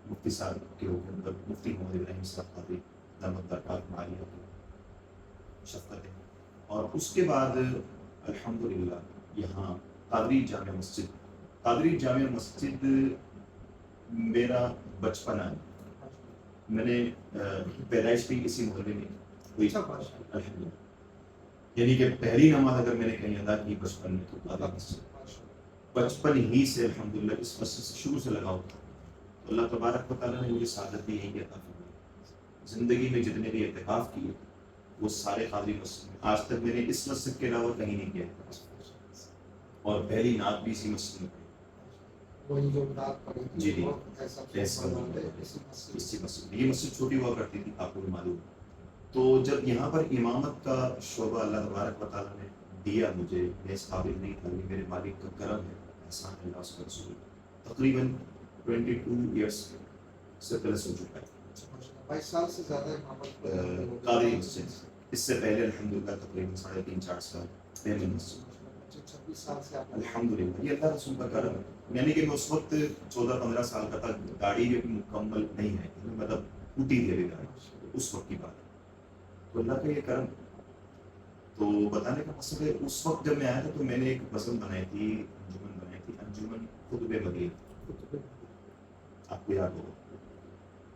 B: مفتی صاحب کے حکم پر مفتی محمد ابراہیم صاحب قادری دامت برکات عالیہ کی شفقت ہے. اور اس کے بعد الحمدللہ یہاں قادری جامع مسجد میرا بچپن ہے. میں نے پیدائش بھی اسی محلے میں ہوئی الحمدللہ. یعنی کہ پہلی نماز اگر میں نے کہیں ادا کی بچپن میں تو قادری مسجد بچپن ہی سے الحمدللہ اس مسجد سے شروع سے لگا ہوتا. اللہ تبارک و تعالیٰ نے مجھے سعادت دی یہی عطا فرمائی. زندگی میں جتنے بھی اعتکاف کیے وہ سارے قادری مسجد میں. آج تک میں نے اس مسجد کے علاوہ کہیں نہیں کیا. اور پہلی نعت بھی اسی مسجد میں
A: وہی جو نعت پڑھی
B: جی جی
A: ایسا
B: اسی مسجد. یہ مسجد چھوٹی ہوا کرتی تھی آپ کو بھی معلوم. تو جب یہاں پر امامت کا شعبہ اللہ تبارک و تعالیٰ نے دیا مجھے, میں اس قابل نہیں تھا. یہ میرے مالک کا کرم ہے, احسان ہے اللہ اس کا رسول. تقریباً 22 ایئرس سے پلس ہو چکا ہے
A: 22 سال سے زیادہ امامت
B: قادری مسجد. اس سے پہلے الحمدللہ تقریباً 3.5-4 سال پہلے مسجد.
A: 26 سال سے
B: الحمدللہ یہ اللہ رسول کا کرم ہے. یعنی کہ میں اس وقت 14-15 سال کا تھا, گاڑی بھی مکمل نہیں ہے, مطلب ٹوٹی تھی ابھی گاڑی, اس وقت کی بات ہے. تو اللہ کا یہ کرم. تو بتانے کا مقصد ہے اس وقت جب میں آیا تھا تو میں نے ایک غزل بنائی تھی, انجمن خطب مدینہ, آپ کو یاد ہوگا.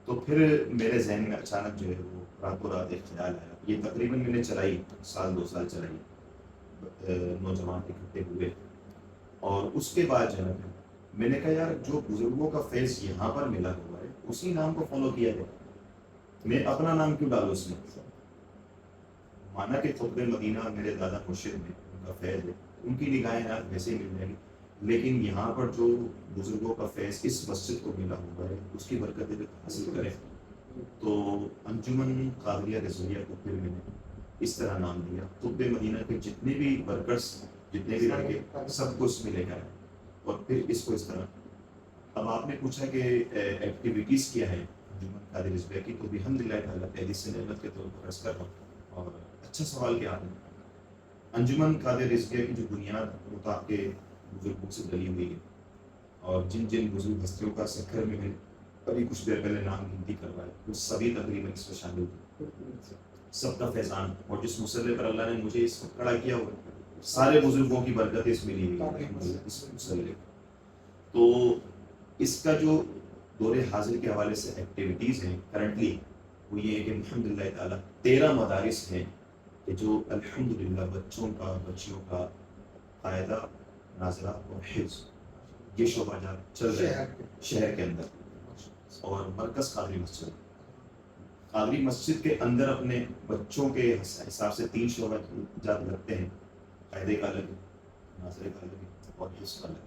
B: تو پھر میرے ذہن میں اچانک جو ہے وہ راتوں رات ایک خیال آیا. یہ تقریباً میں نے چلائی 1-2 سال چلائی, نوجوان اکٹھے ہوئے. اور اس کے بعد جو ہے میں نے کہا یار جو بزرگوں کا فیض یہاں پر ملا ہوا ہے اسی نام کو فالو کیا جائے. میں اپنا نام کیوں ڈالوں اس میں. مانا کہ خطب مدینہ میرے دادا مرشد میں ان کا فیض ہے, ان کی نگاہیں یار ویسے ہی مل جائیں گی. لیکن یہاں پر جو بزرگوں کا فیض اس مسجد کو ملا ہوا ہے اس کی برکتیں جو حاصل کریں. تو انجمن قادریہ رضویہ کو پھر میں نے اس طرح نام دیا. خطب مدینہ کے جتنے بھی ورکرس, جتنے بھی لڑکے, سب کو اس میں لے کر آئے اور پھر اس کو اس طرح. اب آپ نے پوچھا کہ ایکٹیویٹیز کیا ہے انجمن قادریہ رضویہ کی, تو الحمدللہ تعالیٰ پہلی سے نعمت کے طور پر عرض کر رہا ہوں. اور اچھا سوال کیا آپ نے. انجمن قادریہ رضویہ کی جو بنیاد وہ تو آپ کے بزرگوں سے ڈلی ہوئی ہے, اور جن جن بزرگ ہستیوں کا سکھر میں ابھی کچھ دیر پہلے نام گنتی کروایا وہ سبھی تقریباً اس میں شامل تھے. سب کا فیضان, اور جس مسئلے پر اللہ نے مجھے اس وقت کھڑا کیا ہوا سارے بزرگوں کی برکت اس میں لی ہوئی ہے اس مسئلے. تو اس کا جو دور حاضر کے حوالے سے ایکٹیویٹیز ہیں کرنٹلی وہ یہ ہے کہ الحمدللہ تعالیٰ 13 مدارس ہیں کہ جو الحمدللہ بچوں کا, بچیوں کا قاعدہ, ناظرہ اور حفظ یہ شعبہ جات چل رہے ہیں شہر کے اندر. اور مرکز قادری مسجد کے اندر اپنے بچوں کے حساب سے 3 شعبہ جات لگتے ہیں. قاعدے کا الگ, ناظرے کا الگ اور حفظ کا الگ.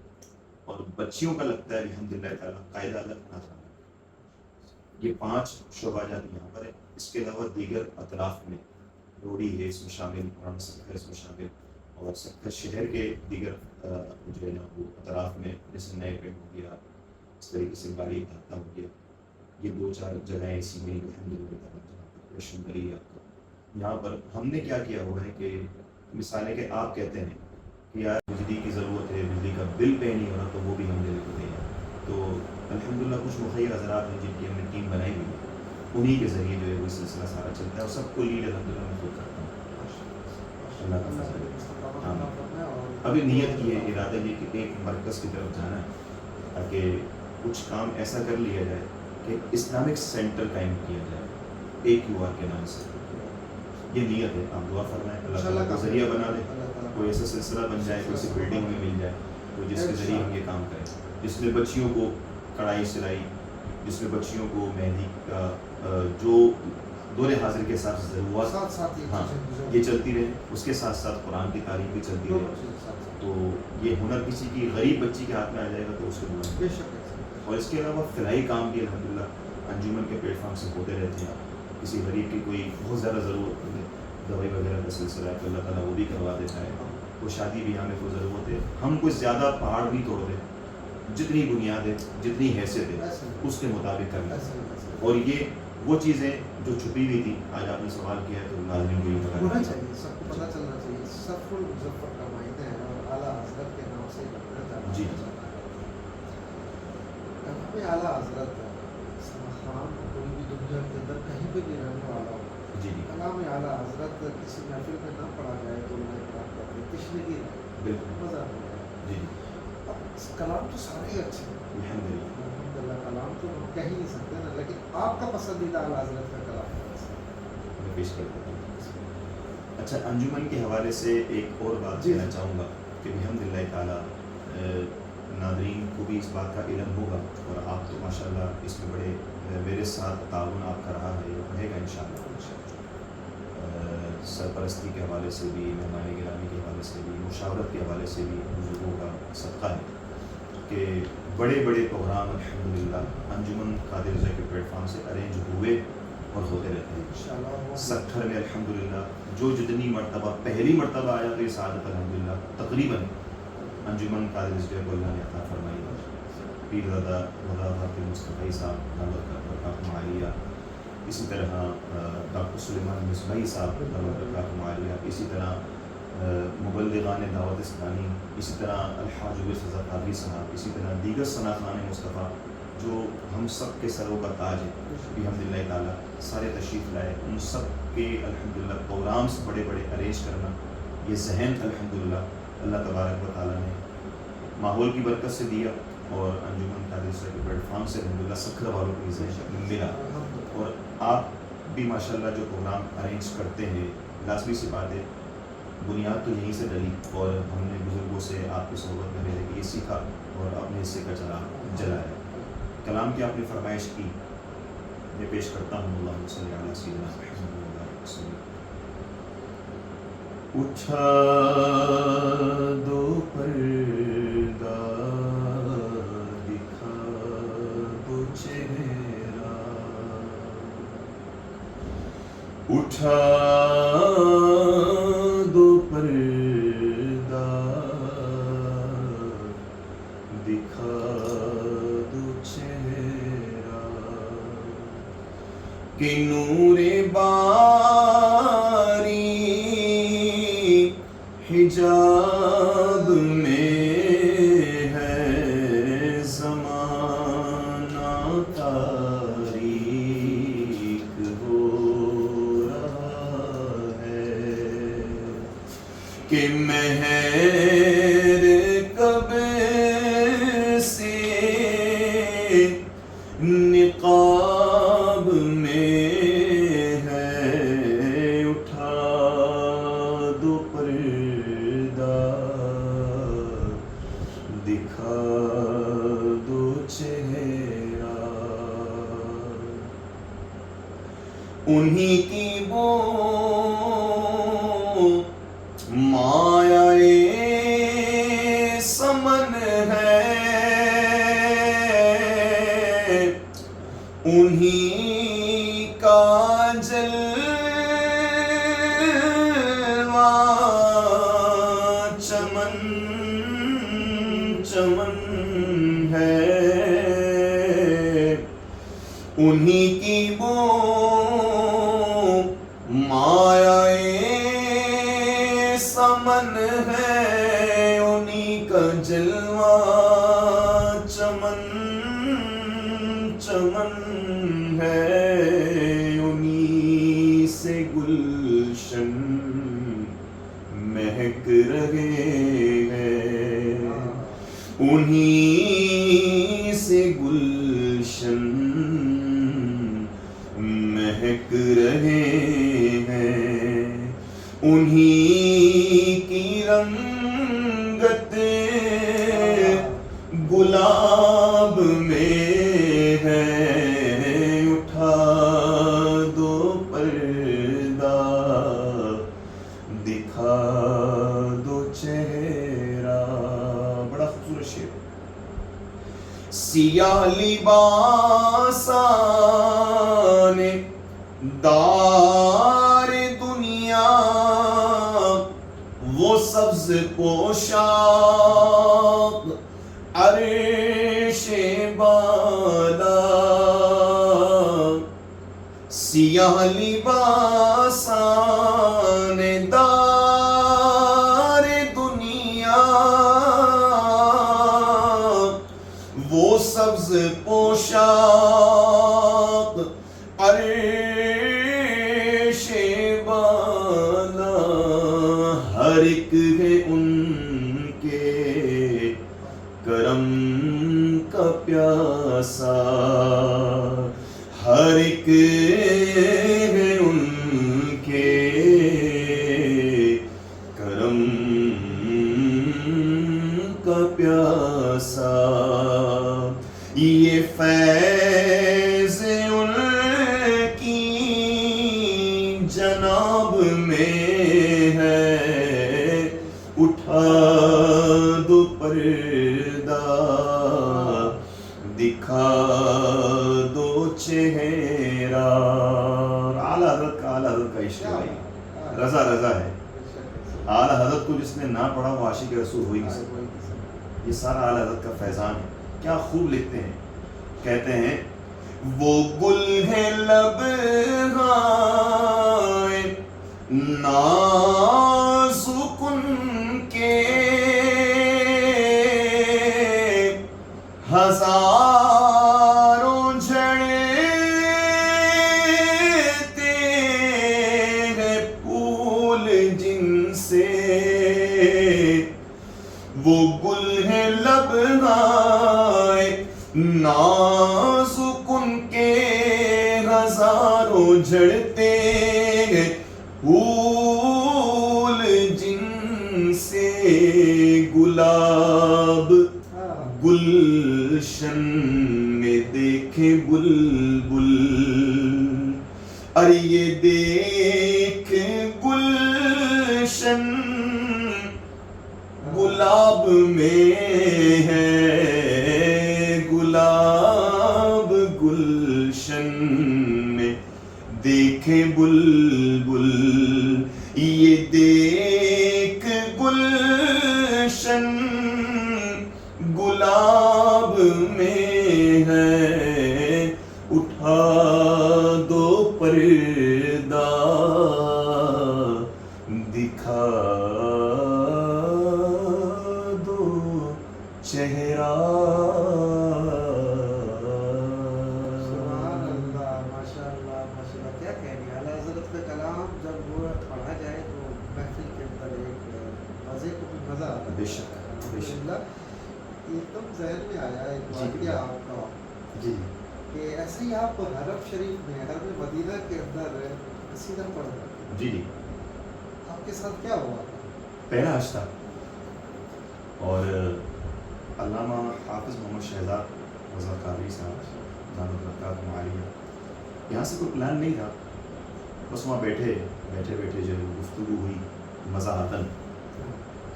B: اور بچیوں کا لگتا ہے الحمدللہ تعالیٰ قاعدہ الگ, ناظرہ الگ. یہ 5 شعبہ جات یہاں پر ہے. اس کے علاوہ دیگر اطراف میں روڑی ہے اس میں شامل, پرانا سکھر اس میں شامل, اور سکھر شہر کے دیگر جو ہے نا وہ اطراف میں جیسے نئے پینٹ ہو گیا, اس طریقے سے گاڑی دھاتا ہو گیا. یہ 2-4 جگہیں ایسی میں الحمدللہ ہے. یہاں پر ہم نے کیا کیا ہوا ہے کہ مثال ہے کہ آپ کہتے ہیں کہ یار بجلی کی ضرورت ہے, بجلی کا بل پے نہیں ہو رہا, تو وہ بھی ہم نے لکھ دیں. تو الحمدللہ کچھ مخیر حضرات ہیں جن کی ہم نے ٹیم بنائی ہوئی ہے, انہی کے ذریعے جو ہے وہ سلسلہ سارا چلتا ہے, اور سب کو لیڈ الحمدللہ میں خود کرتا ہوں. اللہ کا فضل ہے. ہاں ابھی نیت کی ہے, ارادہ یہ کہ ایک مرکز کی طرف جانا ہے تاکہ کچھ کام ایسا کر لیا جائے کہ اسلامک سینٹر قائم کیا جائے AQR کے نام سے. یہ نیت ہے. آپ دعا فرمائیں اللہ تعالیٰ کو ذریعہ بنا دے, کوئی ایسا سلسلہ بن جائے, کوئی سی بلڈنگ میں مل جائے, کوئی جس کے ذریعے ہم یہ کام کریں, جس میں بچیوں کو کڑھائی سلائی, جس میں بچیوں کو مہندی کا جو دور حاضر کے حساب سے ضرورت ہاں یہ چلتی رہے, اس کے ساتھ ساتھ قرآن کی تعلیم بھی چلتی رہے. تو یہ ہنر کسی کی غریب بچی کے ہاتھ میں آ جائے گا تو اس کو بنا. اور اس کے علاوہ فلاحی کام بھی الحمدللہ انجمن کے پلیٹ فارم سے ہوتے رہتے ہیں. کسی غریب کی کوئی بہت زیادہ ضرورت ہے, دوائی وغیرہ کا سلسلہ ہے تو اللہ تعالیٰ وہ بھی کروا دیتا ہے. کوئی شادی بیاہ میں کوئی ضرورت ہے, ہم کوئی زیادہ پہاڑ بھی توڑ دیں, جتنی بنیاد ہے, جتنی حیثیت ہے اس کے مطابق کرنا. اور یہ وہ چیزیں جو چھپی ہوئی تھی, آج آپ نے سوال کیا ہے تو ناظرین کو یہ
A: ہونا چاہیے, سب کو پتہ چلنا چاہیے. سب کو مظفر کا معاہدہ ہے اور اعلیٰ حضرت کے نام سے کرنا چاہیے.
B: جی
A: ہمیں اعلیٰ حضرت خان کوئی بھی دنیا کے اندر کہیں پہ بھی رہنے والا ہو،
B: جی جی
A: کلام اعلیٰ حضرت کسی محفل میں نہ پڑھا جائے تو میں کلام کرتے تشنگی
B: بالکل
A: مزہ نہیں آیا۔
B: جی جی
A: اب کلام تو سارے ہی اچھے ہیں،
B: الحمدللہ
A: الحمدللہ کلام تو ہم کہہ ہی نہیں سکتے نا، لیکن آپ کا پسندیدہ اعلیٰ حضرت کا کلام کون سا ہے؟
B: میں پیش کرتا ہوں۔ اچھا، انجمن کے حوالے سے ایک اور بات کہنا چاہوں گا کہ الحمدللہ تعالیٰ ناظرین کو بھی اس بات کا علم ہوگا، اور آپ تو ماشاءاللہ اس میں بڑے میرے ساتھ تعاون آپ کا رہا ہے اور رہے گا انشاءاللہ۔ سرپرستی کے حوالے سے بھی، مہمان گرامی کے حوالے سے بھی، مشاورت کے حوالے سے بھی بزرگوں کا صدقہ ہے کہ بڑے بڑے پروگرام الحمدللہ انجمن قادر رضا کے پلیٹ فارم سے ارینج ہوئے اور ہوتے رہتے ہیں۔ 70 میں الحمدللہ جو جتنی مرتبہ پہلی مرتبہ آیا تو یہ سعادت الحمدللہ تقریباً انجمن قادر رضا کو اللہ نے عطا فرمائی۔ پیر زادہ خدا حافظ مصطفی صاحب دعوت کا برکات معالیہ، اسی طرح ڈاکٹر سلیمان مصباحی صاحب دعوت برکات معالیہ، اسی طرح مبلغان دعوت اسلامی، اسی طرح الحاج عبیس رضا قادری صاحب، اسی طرح دیگر ثناءخوان مصطفیٰ جو ہم سب کے سروں کا تاج ہے الحمدللہ تعالیٰ، سارے تشریف لائے۔ ان سب کے الحمدللہ پروگرامس بڑے بڑے ارینج کرنا، یہ ذہن الحمدللہ اللہ تبارک و تعالیٰ نے ماحول کی برکت سے دیا، اور انجمن قادر رضا کے پلیٹ فارم سے الحمدللہ سکھر والوں کو یہ ذہن ملا۔ اور آپ بھی ماشاءاللہ جو پروگرام ارینج کرتے ہیں، لازمی سی بات ہے بنیاد تو یہیں سے ڈلی، اور ہم نے بزرگوں سے آپ کی صحبت میں رہ کے یہ سیکھا اور اپنے حصے کا جلایا۔ کلام کی آپ نے فرمائش کی، میں پیش کرتا ہوں۔ اللہم صلی علی سیدنا محمد وعلی وسلم۔ اٹھا دو پردہ دکھا دو چہرہ، اٹھا دو پردہ دکھا دو چہرہ، کہ نور باری حجاب میں ہے، زمانہ تاریک ہو رہا ہے، کہ مہر کب سے نقاب میں ہے، اٹھا دو پردہ دکھا دو چہرہ، انہی کی وہ مایہ سمن ہے، انہی کا جلوہ چمن چمن ہے، انہی کی وہ مایہ سمن ہے، انہی کا جلوہ چمن چمن ہے، انہی سے گلشن مہک رہے ہیں، انہی سے گلشن مہک رہے ہیں، انہی کی رنگت گلاب میں ہے، اٹھا دو پردہ دکھا دو چہرہ۔ بڑا خوبصورت شعر۔ سیاہ لباسان دار دنیا، وہ سبز پوشاک عرش بالا، سیاہ لباسان دار دنیا، وہ سبز پوشاک عرش بالا ہر ایک ہے ان کے کرم کا پیاسا، ہر ایک ہے ان کے کرم کا پیاسا، یہ فیض ان کی جناب میں ہے، اٹھا دو پردہ دکھا دو چہرہ۔ اعلیٰ حضرت کا عشق ہے بھائی، رضا رضا ہے۔ اعلیٰ حضرت کو جس نے نہ پڑھا وہ عاشق رسول ہو ہی نہیں سکتا۔ یہ سارا اعلیٰ حضرت کا فیضان ہے۔ کیا خوب لکھتے ہیں، کہتے ہیں وہ گل ہے لبہائے نازک ان کے، ہزاروں جھڑتے ہیں پھول جن سے، وہ گل ہے لبہائے نازک ان کے، ہزاروں جھڑتے ہیں پھول جن سے، گلاب گلشن میں دیکھے بلبل، ارے یہ دیکھ گلشن گلاب میں ہے، گلاب گلشن میں دیکھے بلبل، یہ دیکھ گلشن گلاب میں ہے، اٹھا دو پردہ دکھا دو چہرہ۔
A: سبحان اللہ، ماشاء اللہ ماشاء اللہ، کیا کہہ رہی ہے اعلیٰ حضرت کا کلام جب وہ پڑھا جائے تو محفل کے اندر ایک مزے کو بھی مزہ آتا ہے۔
B: بے شک بے شک۔
A: الحمدللہ، ایک دم ذہن میں آیا ایک واقعہ آپ کا
B: جی
A: کہ ایسے ہی آپ حرم شریف میں حرم مدینہ کے اندر قصیدہ پڑھ رہے تھے،
B: جی جی،
A: آپ کے ساتھ کیا ہوا تھا؟
B: پہلا حج تھا اور علامہ حافظ محمد شہزاد رضا قادری صاحب دامت برکاتہ عالیہ، یہاں سے کوئی پلان نہیں تھا، بس وہاں بیٹھے جب گفتگو ہوئی مزاحتاً،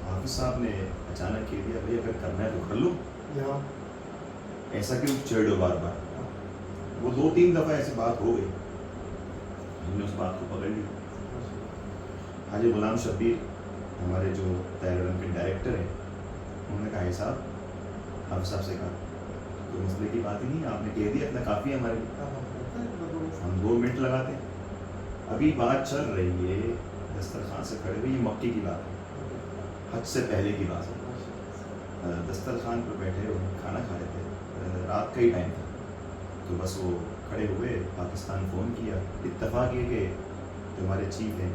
B: حافظ صاحب نے اچانک کہہ دیا بھائی اگر کرنا ہے تو کر لو، ایسا کیوں چھیڑ دو بار بار۔ وہ 2-3 دفعہ ایسی بات ہو گئی، ہم نے اس بات کو پکڑ لی۔ حاجی غلام شبیر ہمارے جو طیران کے ڈائریکٹر ہیں، انہوں نے کہا ہے صاحب، حافظ صاحب سے کہا کوئی مسئلے کی بات ہی نہیں، آپ نے کہہ دیا اتنا کافی ہے ہمارے لیے، ہم 2 منٹ لگاتے ہیں۔ ابھی بات چل رہی ہے دسترخوان سے کھڑے ہوئے، یہ مکی کی بات ہے، حج سے پہلے کی بات ہے، دسترخوان پر بیٹھے ہوئے کھانا کھا رہے تھے، رات کا ہی ٹائم تھا، تو بس وہ کھڑے ہوئے، پاکستان فون کیا، اتفاق یہ کہ جو ہمارے چیف ہیں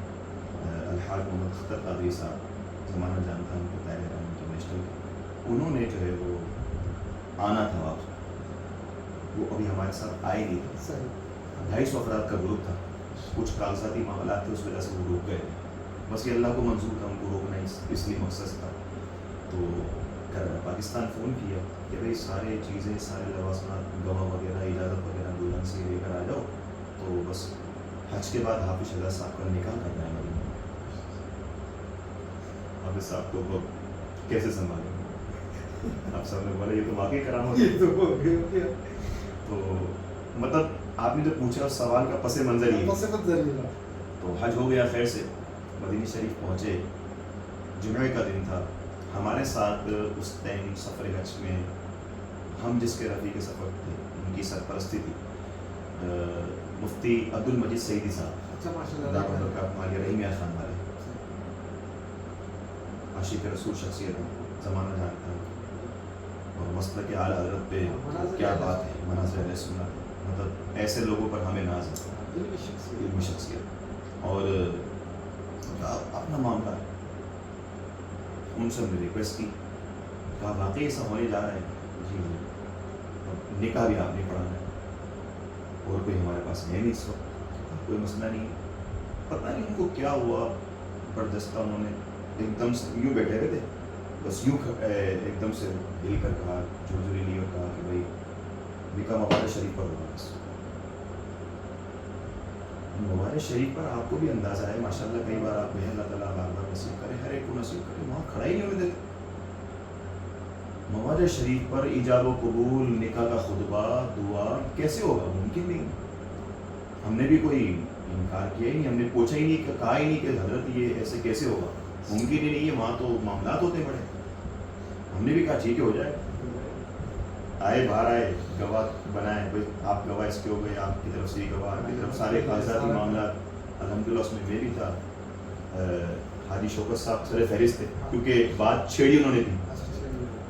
B: الحاج محمد اختر قادری صاحب، زمانہ جانتا ہوں ان کو طیران انٹرنیشنل، انہوں نے جو ہے وہ آنا تھا واپس، وہ ابھی ہمارے ساتھ آئے نہیں تھے، 250 افراد کا گروپ تھا، کچھ کاغذاتی معاملات تھے اس وجہ سے وہ رک گئے، بس یہ اللہ کو منظور تھا ان کو روکنا، اس لیے مقصد تھا۔ تو پاکستان فون کیا کہ بھائی سارے چیزیں، سارے لوازمات، گواہ وغیرہ، اجازت وغیرہ دلہن سے لے کر آ جاؤ، تو بس حج کے بعد حافظ شہزاد صاحب کا نکاح کرنا ہے مدینہ۔ حافظ صاحب کو کیسے سنبھالیں، آپ صاحب نے بولا یہ تو واقعی کرامت ہے۔ تو مطلب آپ نے جو پوچھا اس سوال کا پس منظر یہ، تو حج ہو گیا خیر سے، مدینہ شریف پہنچے، جمعے کا دن تھا، ہمارے ساتھ اس ٹائم سفر حج میں ہم جس کے رفیق سفر تھے ان کی سرپرستی تھی مفتی عبد المجید سعیدی صاحب، دامت برکاتہ عالیہ، رحیم یار خان والے، عاشق رسول شخصیت، زمانہ جانتا ہوں۔ اور مسلک اعلی حضرت پہ کیا بات ہے، مناظر اہل سنت، مطلب ایسے لوگوں پر ہمیں ناز ہے، علمی شخصیت. اور اپنا معاملہ ان سے ہم نے ریکویسٹ کی، کہا واقعی ایسا ہونے جا رہا ہے؟ جی نکاح بھی آپ نے پڑھانا ہے اور کوئی ہمارے پاس ہے نہیں اس وقت، کوئی مسئلہ نہیں. پتہ نہیں ان کو کیا ہوا، بردستہ انہوں نے ایک دم سے یوں بیٹھے ہوئے تھے، بس یوں ایک دم سے ہل کر کہا، جھرجھری لی اور کہا کہ بھائی نکاح مبارک شریف پر ہوگا. بس مبارک شریف پر آپ کو بھی اندازہ ہے ماشاء اللہ، کئی بار آپ کو اللہ تعالیٰ بار بار نصیب کرے، ہر ایک کو نصیب کرے، وہاں کھڑا ہی نہیں ہونے دیتے. مبارک شریف پر ایجاب و قبول، نکاح کا خطبہ، دعا کیسے ہوگا؟ ممکن نہیں. ہم نے بھی کوئی انکار کیا ہی نہیں، ہم نے پوچھا ہی نہیں، کہا ہی نہیں کہ حضرت یہ ایسے کیسے ہوگا، ممکن ہی نہیں ہے، وہاں تو معاملات ہوتے بڑے. ہم نے بھی کہا ٹھیک ہے ہو جائے. آئے باہر آئے، گواہ بنائے، بھائی آپ گواہ اس کے ہو گئے، آپ کی طرف سے گواہ، آپ کی طرف سارے کاغذاتی معاملات. الحمدللہ اس میں میں بھی تھا، حاجی شوکت صاحب سر فہرست تھے، کیونکہ بات چھیڑی انہوں نے تھی.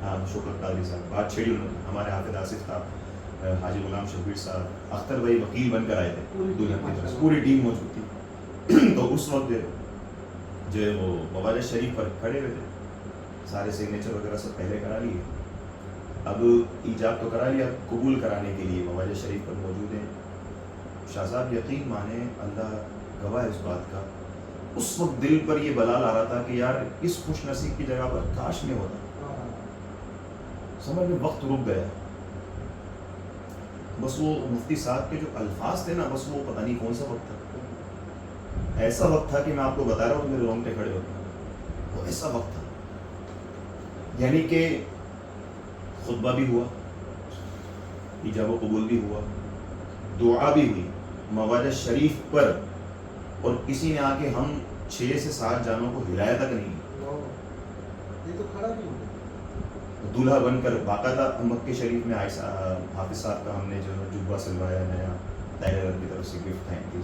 B: ہاں شوکت قادری صاحب، بات چھیڑی انہوں نے. ہمارے حافظ آصف صاحب، حاجی غلام شبیر صاحب، اختر بھائی وکیل بن کر آئے تھے، دلہن کی طرف پوری ٹیم موجود تھی. تو اس وقت جو ہے وہ مبارک شریف پر کھڑے ہوئے تھے، سارے سگنیچر وغیرہ سب پہلے کرا لیے. اب ایجاب تو کرا لیا، قبول کرانے کے لیے مبارک شریف پر موجود ہیں. شاہ صاحب یقین مانیں، اللہ گواہ ہے اس بات کا، اس وقت دل پر یہ بلال آ رہا تھا کہ یار اس خوش نصیب کی جگہ پر کاش میں ہوتا. سمجھ میں وقت رک گیا. بس وہ مفتی صاحب کے جو الفاظ تھے نا، بس وہ پتہ نہیں کون سا وقت تھا، ایسا وقت تھا کہ میں آپ کو بتا رہا ہوں کہ میرے رونگٹے کھڑے ہو گئے. وہ ایسا وقت تھا، یعنی کہ خطبہ بھی ہوا، ایجاب و قبول بھی ہوا، دعا بھی ہوئی مبارک شریف پر، اور کسی نے آ کے ہم 6 سے 7 جانوں کو ہلایا تک نہیں.
A: یہ تو کھڑا بھی ہو
B: دولہا بن کر باقاعدہ مکہ شریف میں حافظ صاحب کا ہم نے جو جبہ سلوایا نیا، ٹائلر کی طرف سے گفٹ تھینک یو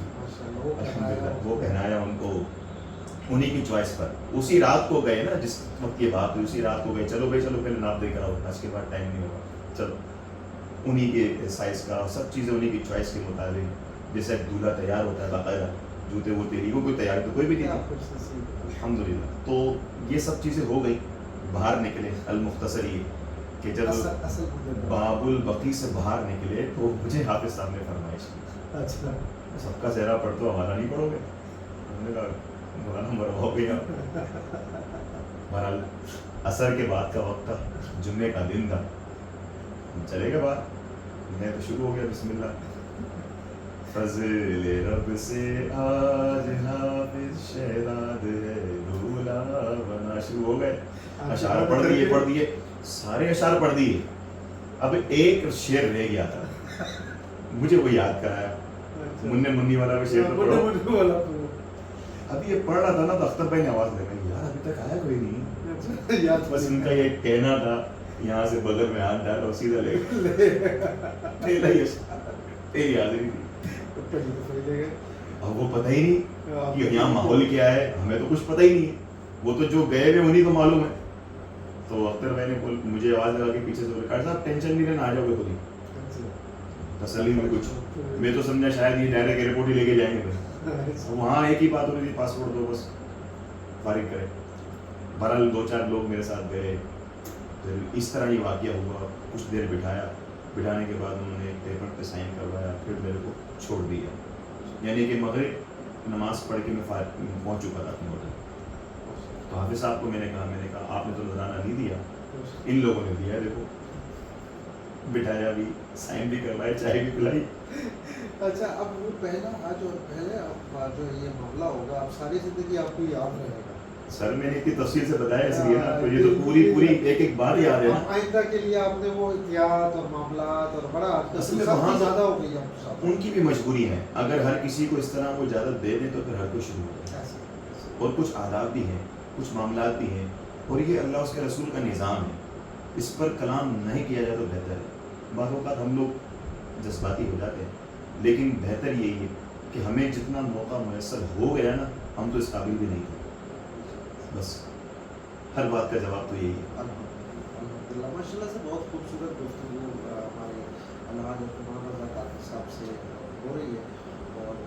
B: الحمدللہ، وہ پہنایا ان کو انہی کی چوائس پر. اسی رات کو گئے نا جس وقت یہ بات ہوئی، اسی رات کو گئے، چلو بھائی چلو پہلے ناپ دے کر آؤ، اس کے بعد ٹائم نہیں ہوگا، چلو. انہی کے سائز کا سب چیزیں انہی کی چوائس کے مطابق، جیسے دولہا تیار ہوتا ہے باقاعدہ، جوتے وہ تیری، وہ کوئی تیار تو کوئی بھی نہیں تھی الحمدللہ. تو یہ سب چیزیں ہو گئی. باہر نکلے، المختصر یہ کہ جب باب البقیع سے باہر نکلے تو مجھے حافظ صاحب نے فرمائش کی، اچھا سب کا چہرہ پڑھ تو ہمارا نہیں پڑھو گے؟ ہم نے کہا مولانا مروا گیا. بہرحال عصر کے بعد کا وقت تھا، جمعے کا دن تھا، ہم چلے گئے باہر. میں تو شروع ہو گیا بسم اللہ، فضل رب سے آج حافظ شہزاد ہے، دولہا بنا. شروع ہو گئے، اشعار پڑھ دیے، سارے اشعار پڑھ دیے. اب ایک شعر رہ گیا تھا، مجھے وہ یاد کرایا، منع منی والا بھی شعر پڑھو. اب یہ پڑھ رہا تھا نا تو اختر بھائی نے آواز لگائی، یار ابھی تک آیا کوئی نہیں. بس ان کا یہ کہنا تھا، یہاں سے بغل میں ہاتھ ڈال اور سیدھا لے تیری حاضری تھی. اب وہ پتہ ہی نہیں کہ یہاں ماحول کیا ہے، ہمیں تو کچھ پتہ ہی نہیں ہے، وہ تو جو گئے ہوئے انہیں کو معلوم ہے. تو اختر بھائی نے مجھے آواز لگا کے پیچھے سے بولے، ڈاکٹر صاحب ٹینشن نہیں لینا، آ جاؤ گے خود ہی. تسلی میں کچھ، میں تو سمجھا شاید یہ ڈائریکٹ ایئرپورٹ ہی لے کے جائیں گے. وہاں ایک ہی بات ہو رہی تھی، پاسپورٹ دو بس فارغ کرے. بہرحال 2-4 لوگ میرے ساتھ گئے. پھر اس طرح یہ واقعہ ہوا، کچھ دیر بٹھایا، بٹھانے کے بعد انہوں نے ایک پیپر پہ سائن کروایا، پھر میرے کو چھوڑ دیا. یعنی کہ مغرب نماز پڑھ کے میں پہنچ چکا تھا اپنے ہوٹل. تو حافظ صاحب کو میں نے کہا آپ نے تو نذرانہ نہیں دیا، ان لوگوں نے دیا ہے، دیکھو. بٹھایا بھی، سائن بھی کروائے، چائے بھی پلائی.
A: اچھا اب وہ پہلا آج اور پہلے اب جو یہ معاملہ ہوگا، اب ساری زندگی آپ کو یاد رہے گا.
B: سر میں نے اتنی تفصیل سے بتایا اس لیے نا، تو یہ تو پوری ایک بات یاد ہے نا.
A: آئندہ کے لیے آپ نے وہ احتیاط اور معاملات اور بڑا
B: اصل میں وہاں
A: زیادہ ہو گئی ہے.
B: ان کی بھی مجبوری ہے، اگر ہر کسی کو اس طرح وہ اجازت دے دیں تو پھر ہر کوئی شروع ہو جائے. اور کچھ آداب بھی ہیں، کچھ معاملات بھی ہیں، اور یہ اللہ اس کے رسول کا نظام ہے، اس پر کلام نہیں کیا جائے تو بہتر ہے. بعض اوقات ہم لوگ جذباتی ہو جاتے ہیں، لیکن بہتر یہی ہے کہ ہمیں جتنا موقع میسر ہو گیا نا، ہم تو اس قابل بھی نہیں تھے. بس ہر بات کا جواب تو یہی ہے.
A: ماشاء اللہ سے بہت خوبصورت گفتگو ہمارے الحاظ تمام رضا کافی صاحب سے ہو رہی ہے، اور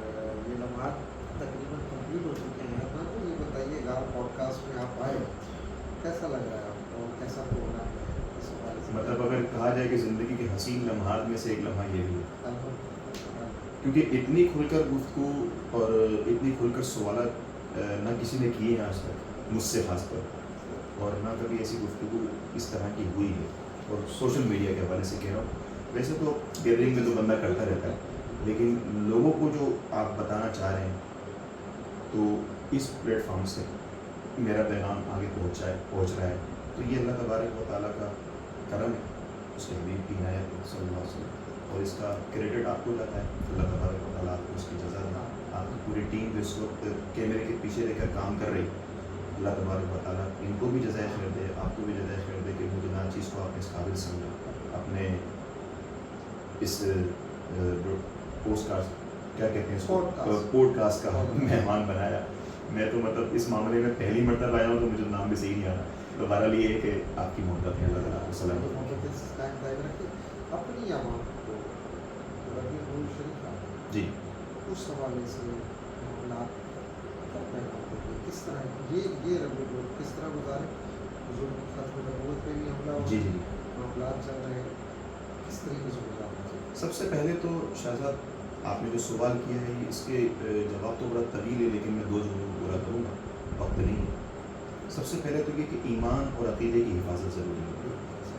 A: یہ لمحات تقریباً کمپلیٹ ہو چکے ہیں. آپ کو یہ بتائیے گا پوڈ کاسٹ میں آپ آئے کیسا لگ رہا ہے آپ کو، اور کیسا پروگرام ہے اس حوالے سے؟
B: مطلب اگر کہا جائے کہ زندگی کے حسین لمحات میں سے ایک لمحہ یہ بھی ہے،
A: الحمدللہ.
B: کیونکہ اتنی کھل کر گفتگو اور اتنی کھل کر سوالات نہ کسی نے کیے ہیں آج تک، مجھ سے خاص پر، اور نہ کبھی ایسی گفتگو اس طرح کی ہوئی ہے. اور سوشل میڈیا کے حوالے سے کہہ رہا ہوں، ویسے تو گیدرنگ میں تو بندہ کرتا رہتا ہے، لیکن لوگوں کو جو آپ بتانا چاہ رہے ہیں تو اس پلیٹ فارم سے میرا پیغام آگے پہنچ رہا ہے، تو یہ اللہ تبارک و تعالیٰ کا کرم ہے، اس کے حبیب کی عنایت ہے صلی اللہ علیہ وسلم، اور اس کا کریڈٹ آپ کو جاتا ہے. اللہ تبارک و تعالیٰ آپ کو اس کی جزا دے. آپ کی پوری ٹیم جو اس وقت کیمرے کے پیچھے رہ کر کام کر رہی، اللہ تبارک و تعالیٰ ان کو بھی جزائے خیر دے، آپ کو بھی جزائے خیر دے کہ مجھے ہر چیز کو آپ نے اس قابل سمجھا، اپنے اس پوسٹ کاسٹ کیا کہتے ہیں اس کو، پوڈ کاسٹ کا مہمان بنایا. میں تو مطلب اس معاملے میں پہلی مرتبہ آیا ہوں تو مجھے نام بھی صحیح نہیں آ رہا. تو بہرحال یہ ہے کہ آپ کی محبت ہے، اللہ تعالیٰ آپ کو سلام.
A: اپنی عوام کو ربیع الاول شریف
B: جی
A: اس حوالے سے معاملات کیا پیغام دیتے ہیں، کس طرح یہ ربیع الاول کس طرح گزارے؟ حضور کی ختم نبوت پہ بھی حملہ ہو،
B: جی جی
A: معاملات چل رہے ہیں، کس طریقے سے گزارنا چاہیے؟
B: سب سے پہلے تو شہزاد آپ نے جو سوال کیا ہے اس کے جواب تو بڑا طویل ہے، لیکن میں 2 جملوں کو پورا کروں گا، وقت نہیں ہے. سب سے پہلے تو یہ کہ ایمان اور عقیدے کی حفاظت ضروری ہے.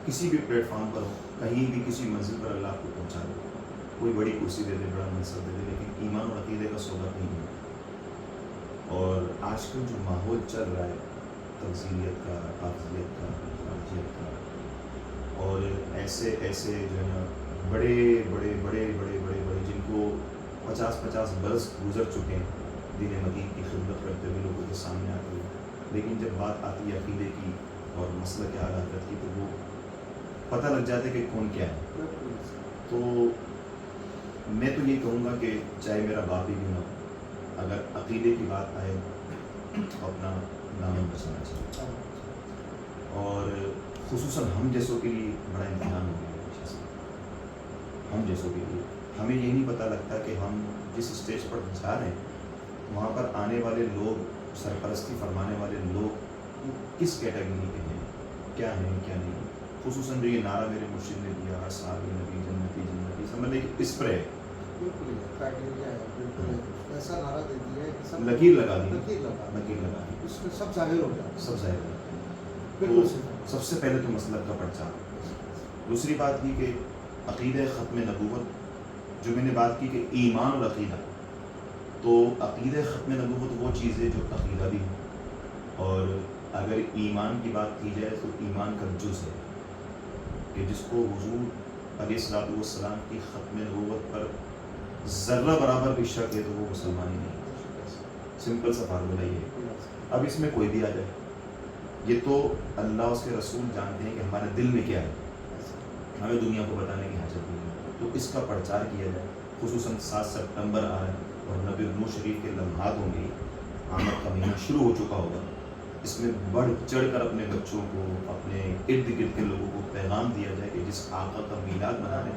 B: کسی بھی پلیٹ فارم پر ہو، کہیں بھی کسی منزل پر اللہ آپ کو پہنچا دے، کوئی بڑی کرسی دے دے، بڑا منصب دے دے، لیکن ایمان اور عقیدے کا سودا نہیں ہے. اور آج کل جو ماحول چل رہا ہے تنزیلیت کا، حافظیت کا، خارجیت کا، اور ایسے جو ہے نا بڑے جن کو 50 برس گزر چکے ہیں دین مدین کی خدمت کرتے ہوئے لوگوں کے سامنے آتے ہوئے، لیکن جب بات آتی ہے عقیدے کی اور مسئلہ کے اعلیٰ حضرت کی تو وہ پتہ لگ جاتا ہے کہ کون کیا ہے. تو میں تو یہ کہوں گا کہ چاہے میرا باپ ہی کیوں نہ ہو، اگر عقیدے کی بات آئے تو اپنا نام بچانا چاہیے. اور خصوصاً ہم جیسوں کے لیے بڑا امتحان ہو گیا ہے. ہم جیسوں کے لیے ہمیں یہ نہیں پتہ لگتا کہ ہم جس اسٹیج پر جا رہے ہیں وہاں پر آنے والے لوگ، سرپرستی فرمانے والے لوگ کس کیٹیگری کے ہیں، کیا ہیں کیا نہیں. خصوصاً جو یہ نعرہ میرے مرشد نے دیا، ہر صحابی نبی جنتی جنتی، سمجھنے کہ اس پر ہے،
A: ایسا نعرہ دے دیا ہے کہ
B: لکیر لگا دی،
A: لکیر لگا دی، اس میں سب ظاہر ہو جاتا ہے،
B: سب ظاہر ہو جاتا ہے.
A: بالکل
B: تو سب سے پہلے تو مسلک کا پرچار. دوسری بات یہ کہ عقیدہ ختم نبوت جو میں نے بات کی کہ ایمان اور عقیدہ، تو عقیدہ ختم نبوت وہ چیز ہے جو عقیدہ بھی ہے، اور اگر ایمان کی بات کی جائے تو ایمان کا جز ہے کہ جس کو حضور علیہ الصلوۃ والسلام کی ختم نبوت پر ذرہ برابر بھی شک ہے تو وہ مسلمان ہی نہیں. سمپل سا فارمولہ یہ ہے. اب اس میں کوئی بھی آ جائے، یہ تو اللہ اس کے رسول جانتے ہیں کہ ہمارے دل میں کیا ہے، ہمیں دنیا کو بتانے کی حاجت نہیں ہے. تو اس کا پرچار کیا جائے. خصوصاً 7 ستمبر آ رہا ہے اور نبی النور شریف کے لمحات ہوں گے، آمد کا مہینہ شروع ہو چکا ہوگا. اس میں بڑھ چڑھ کر اپنے بچوں کو، اپنے ارد گرد کے لوگوں کو پیغام دیا جائے کہ جس آقا کا میلاد منانے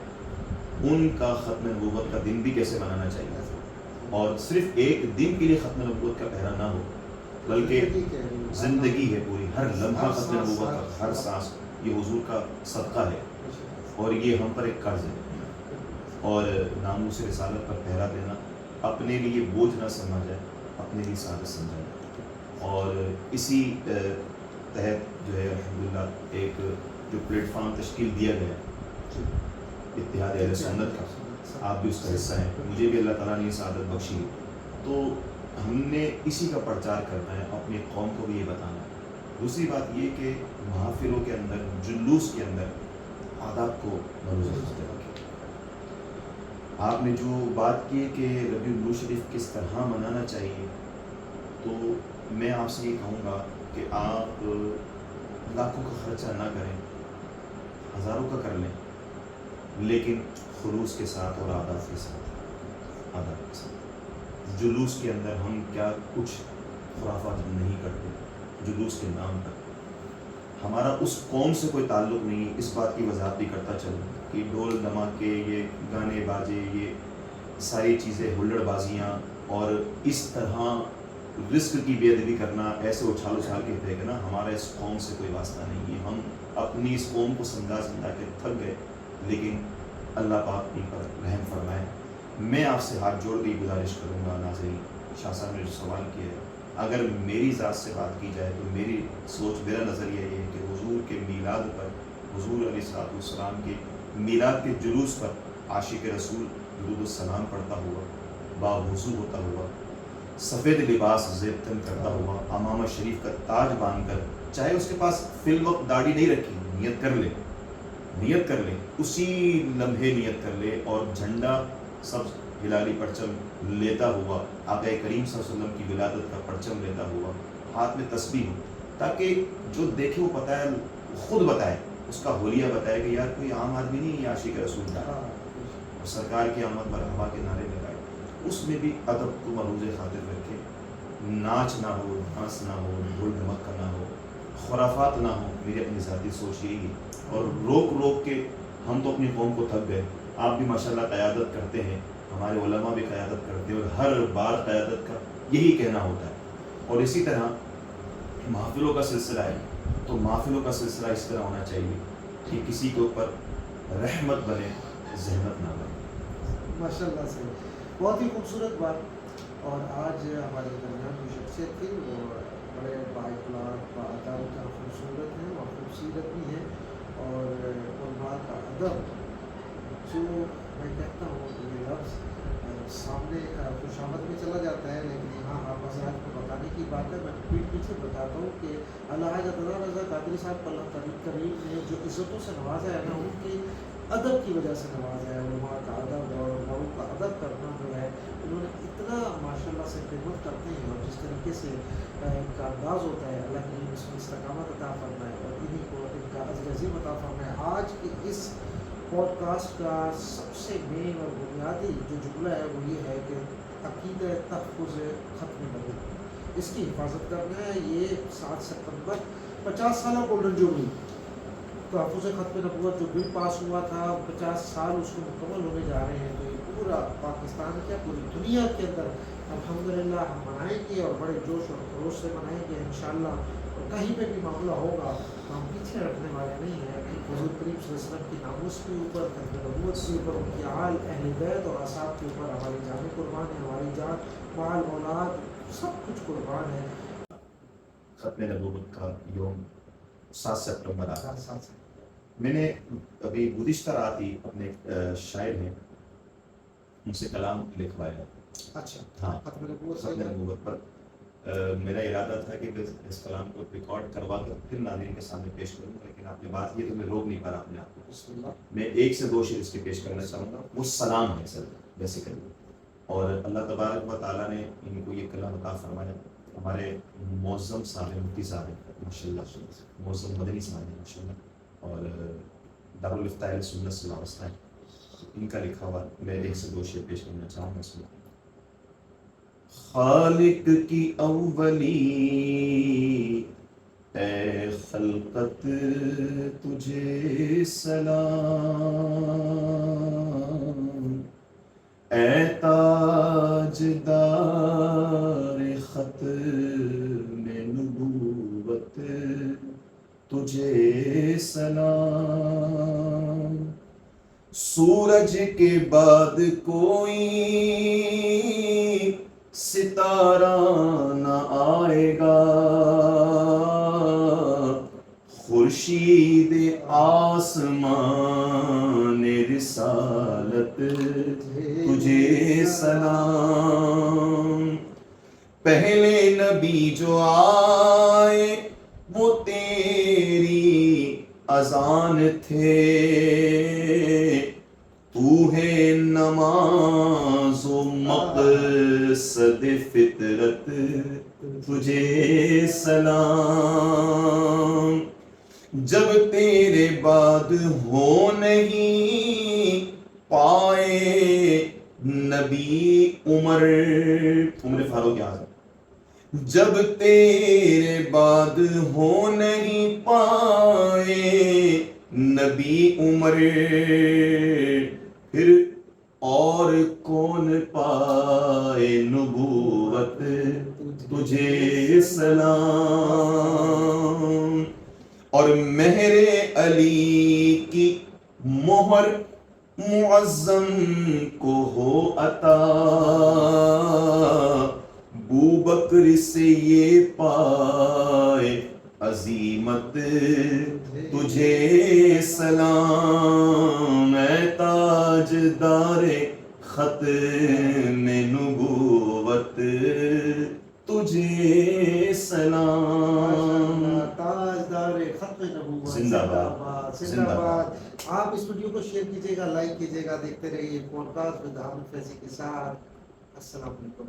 B: ان کا ختم نبوت کا دن بھی کیسے منانا چاہیے. اور صرف ایک دن کے لیے ختم نبوت کا پہرا نہ ہو، بلکہ زندگی ہے پوری، ہر لمحہ ختم نبوت کا، ہر سانس یہ حضور کا صدقہ ہے، اور یہ ہم پر ایک قرض ہے. اور ناموس رسالت پر پہرا دینا اپنے لیے بوجھ نہ سمجھا جائے، اپنے لیے سعادت سمجھا جائے. اور اسی تحت جو ہے الحمدللہ ایک جو پلیٹ فارم تشکیل دیا گیا اتحاد اہل سنت کا، آپ بھی اس کا حصہ ہیں، مجھے بھی اللہ تعالیٰ نے سعادت بخشی ہے. تو ہم نے اسی کا پرچار کرنا ہے، اپنی قوم کو بھی یہ بتانا ہے. دوسری بات یہ کہ محافلوں کے اندر، جلوس کے اندر آداب کو مروز رکھتے رکھیں. آپ نے جو بات کی کہ ربیع الاول شریف کس طرح منانا چاہیے، تو میں آپ سے یہ کہوں گا کہ آپ لاکھوں کا خرچہ نہ کریں، ہزاروں کا کر لیں، لیکن خلوص کے ساتھ اور آداب کے ساتھ. جلوس کے اندر ہم کیا کچھ خرافات نہیں کرتے جلوس کے نام پر. ہمارا اس قوم سے کوئی تعلق نہیں ہے. اس بات کی وضاحت بھی کرتا چلوں کہ ڈول دھماکے، یہ گانے باجے، یہ ساری چیزیں ہلڑ بازیاں اور اس طرح رزق کی بے ادبی کرنا، ایسے اچھال اچھال کے پھینکنا، ہمارا اس قوم سے کوئی واسطہ نہیں ہے. ہم اپنی اس قوم کو سمجھا کے تھک گئے، لیکن اللہ پاک ان پر رحم فرمائے. میں آپ سے ہاتھ جوڑ کے گزارش کروں گا ناظرین، شاہ صاحب نے جو سوال کیا ہے، اگر میری ذات سے بات کی جائے تو میری سوچ، میرا نظریہ یہ ہے کہ حضور کے میلاد پر، حضور علیہ الصلوۃ والسلام کے میلاد کے جلوس پر عاشق رسول درود السلام پڑھتا ہوا، باوضو ہوتا ہوا، سفید لباس زیب تن کرتا ہوا، امامہ شریف کا تاج باندھ کر، چاہے اس کے پاس فی الوقت داڑھی نہیں رکھی، نیت کر لے، اسی لمحے نیت کر لے، اور جھنڈا سبز ہلالی پرچم لیتا ہوا، آقا کریم صلی اللہ علیہ وسلم کی ولادت کا پرچم لیتا ہوا، ہاتھ میں تسبیح ہو، تاکہ جو دیکھے وہ بتائے، خود بتائے، اس کا حلیہ بتائے کہ یار کوئی عام آدمی نہیں، یہ عاشق رسول کا، اور سرکار کی آمد مرحبا کے نعرے لگائے. اس میں بھی ادب کو مروز خاطر رکھے، ناچ نہ ہو، ڈانس نہ ہو، ڈھول ڈھمکا نہ ہو، خرافات نہ ہو. میری اپنی ذاتی سوچ یہی ہے. اور روک کے ہم تو اپنی قوم کو تھک گئے. آپ بھی ماشاءاللہ قیادت کرتے ہیں، ہمارے علماء بھی قیادت کرتے ہیں، اور ہر بار قیادت کا یہی کہنا ہوتا ہے. اور اسی طرح محفلوں کا سلسلہ ہے، تو محفلوں کا سلسلہ اس طرح ہونا چاہیے کہ کسی کے اوپر رحمت بنے، زحمت نہ بنے.
A: ماشاء اللہ سے بہت ہی خوبصورت بات. اور آج ہمارے درمیان جو شخصیت تھی وہ بڑے بااخلاق، باادب، کا خوبصورت ہیں اور خوبصورت بھی ہیں. اور علماء کا ادب، جو میں کہتا ہوں یہ لفظ سامنے خوش آمد میں چلا جاتا ہے، لیکن یہاں آپ حضرات کو بتانے کی بات ہے. میں پیٹ پیچھے بتاتا ہوں کہ اللہ رضا قادری صاحب کو اللہ کریم نے جو عزتوں سے نوازا ہے نا، ان کی ادب کی وجہ سے نوازا ہے. علماء کا ادب اور لوگوں کا ادب کرنا جو ہے، انہوں نے اتنا ماشاء اللہ سے خدمت کرتے ہیں، اور جس طریقے سے ان کا انداز ہوتا ہے، اللہ کریم اس میں استقامت عطا فرمائے اور انہیں کو ان کا اجر عظیم عطا فرمائے. آج کی اس پوڈ کاسٹ کا سب سے مین اور بنیادی جو جملہ ہے وہ یہ ہے کہ عقیدہ تحفظ ختم نبوت، اس کی حفاظت کرنا ہے. یہ 7 ستمبر 50 سالہ گولڈن جوبلی، تحفظ ختم نبوت جو بل پاس ہوا تھا، 50 سال اس کو مکمل ہونے جا رہے ہیں. تو یہ پورا پاکستان کیا پوری دنیا کے اندر الحمدللہ ہم منائیں گے، اور بڑے جوش اور خروش سے منائیں گے انشاءاللہ. اور کہیں پہ بھی معاملہ ہوگا تو ہم پیچھے رکھنے والے نہیں ہیں. حضور کریم صلی اللہ علیہ وسلم کی ناموس کے اوپر، ختم نبوت کے اوپر، ان کی آل اہل بیت اور اصحاب کے اوپر ہماری جانیں قربان ہے، ہماری جان، مال، اولاد، سب کچھ قربان ہے.
B: ختم نبوت کا یوم 7 سپٹمبر آتا ہے.
A: ساتھ
B: میں نے ابھی گزشتہ رات ہی اپنے شاعر ہیں ان سے کلام لکھوایا.
A: اچھا
B: ہاں،
A: ختم نبوت
B: ختم نبوت پر میرا ارادہ تھا کہ اس کلام کو ریکارڈ کروا کر پھر ناظرین کے سامنے پیش کروں، لیکن آپ نے بات کی تو میں روک نہیں پا رہا اپنے آپ کو.
A: بسم اللہ.
B: میں 1 سے 2 شعر اس کے پیش کرنا چاہوں گا. وہ سلام ہے سر بیسیکلی، اور اللہ تبارک و تعالیٰ نے ان کو یہ کلام عطا فرمایا. ہمارے معظم صاحب مفتی صاحب ہیں ماشاء اللہ، معظم مدنی صاحب ہیں ماشاء اللہ، اور دارالفتہ اہل سنت سے وابستہ ہیں. ان کا لکھا ہوا میں 1 سے 2 شعر پیش کرنا چاہوں گا. اس میں خالق کی اولی اے خلقت تجھے سلام، اے تاج دار ختم نبوت تجھے سلام. سورج کے بعد کوئی ستارہ نہ آئے گا، خورشید آسمان رسالت تجھے سلام. پہلے نبی جو آئے وہ تیری اذان تھے، تو ہے نماز و مقصد فطرت تجھے سلام. جب تیرے بعد ہو نہیں پائے نبی عمر فاروق اعظم، جب تیرے بعد ہو نہیں پائے نبی عمر، پھر اور کون پائے نبوت تجھے سلام، اور مہر علی کی مہر معظم کو ہو عطا، بوبکر سے یہ پائے عظیمت تجھے سلام، اے تاجدار ختم نبوت تجھے سلام۔
A: تاجدار ختم نبوت
B: زندہ باد،
A: زندہ باد۔ آپ اس ویڈیو کو شیئر کیجیے گا، لائک کیجیے گا، دیکھتے رہیے podcast with Hamid Faizi کے ساتھ۔ السلام علیکم۔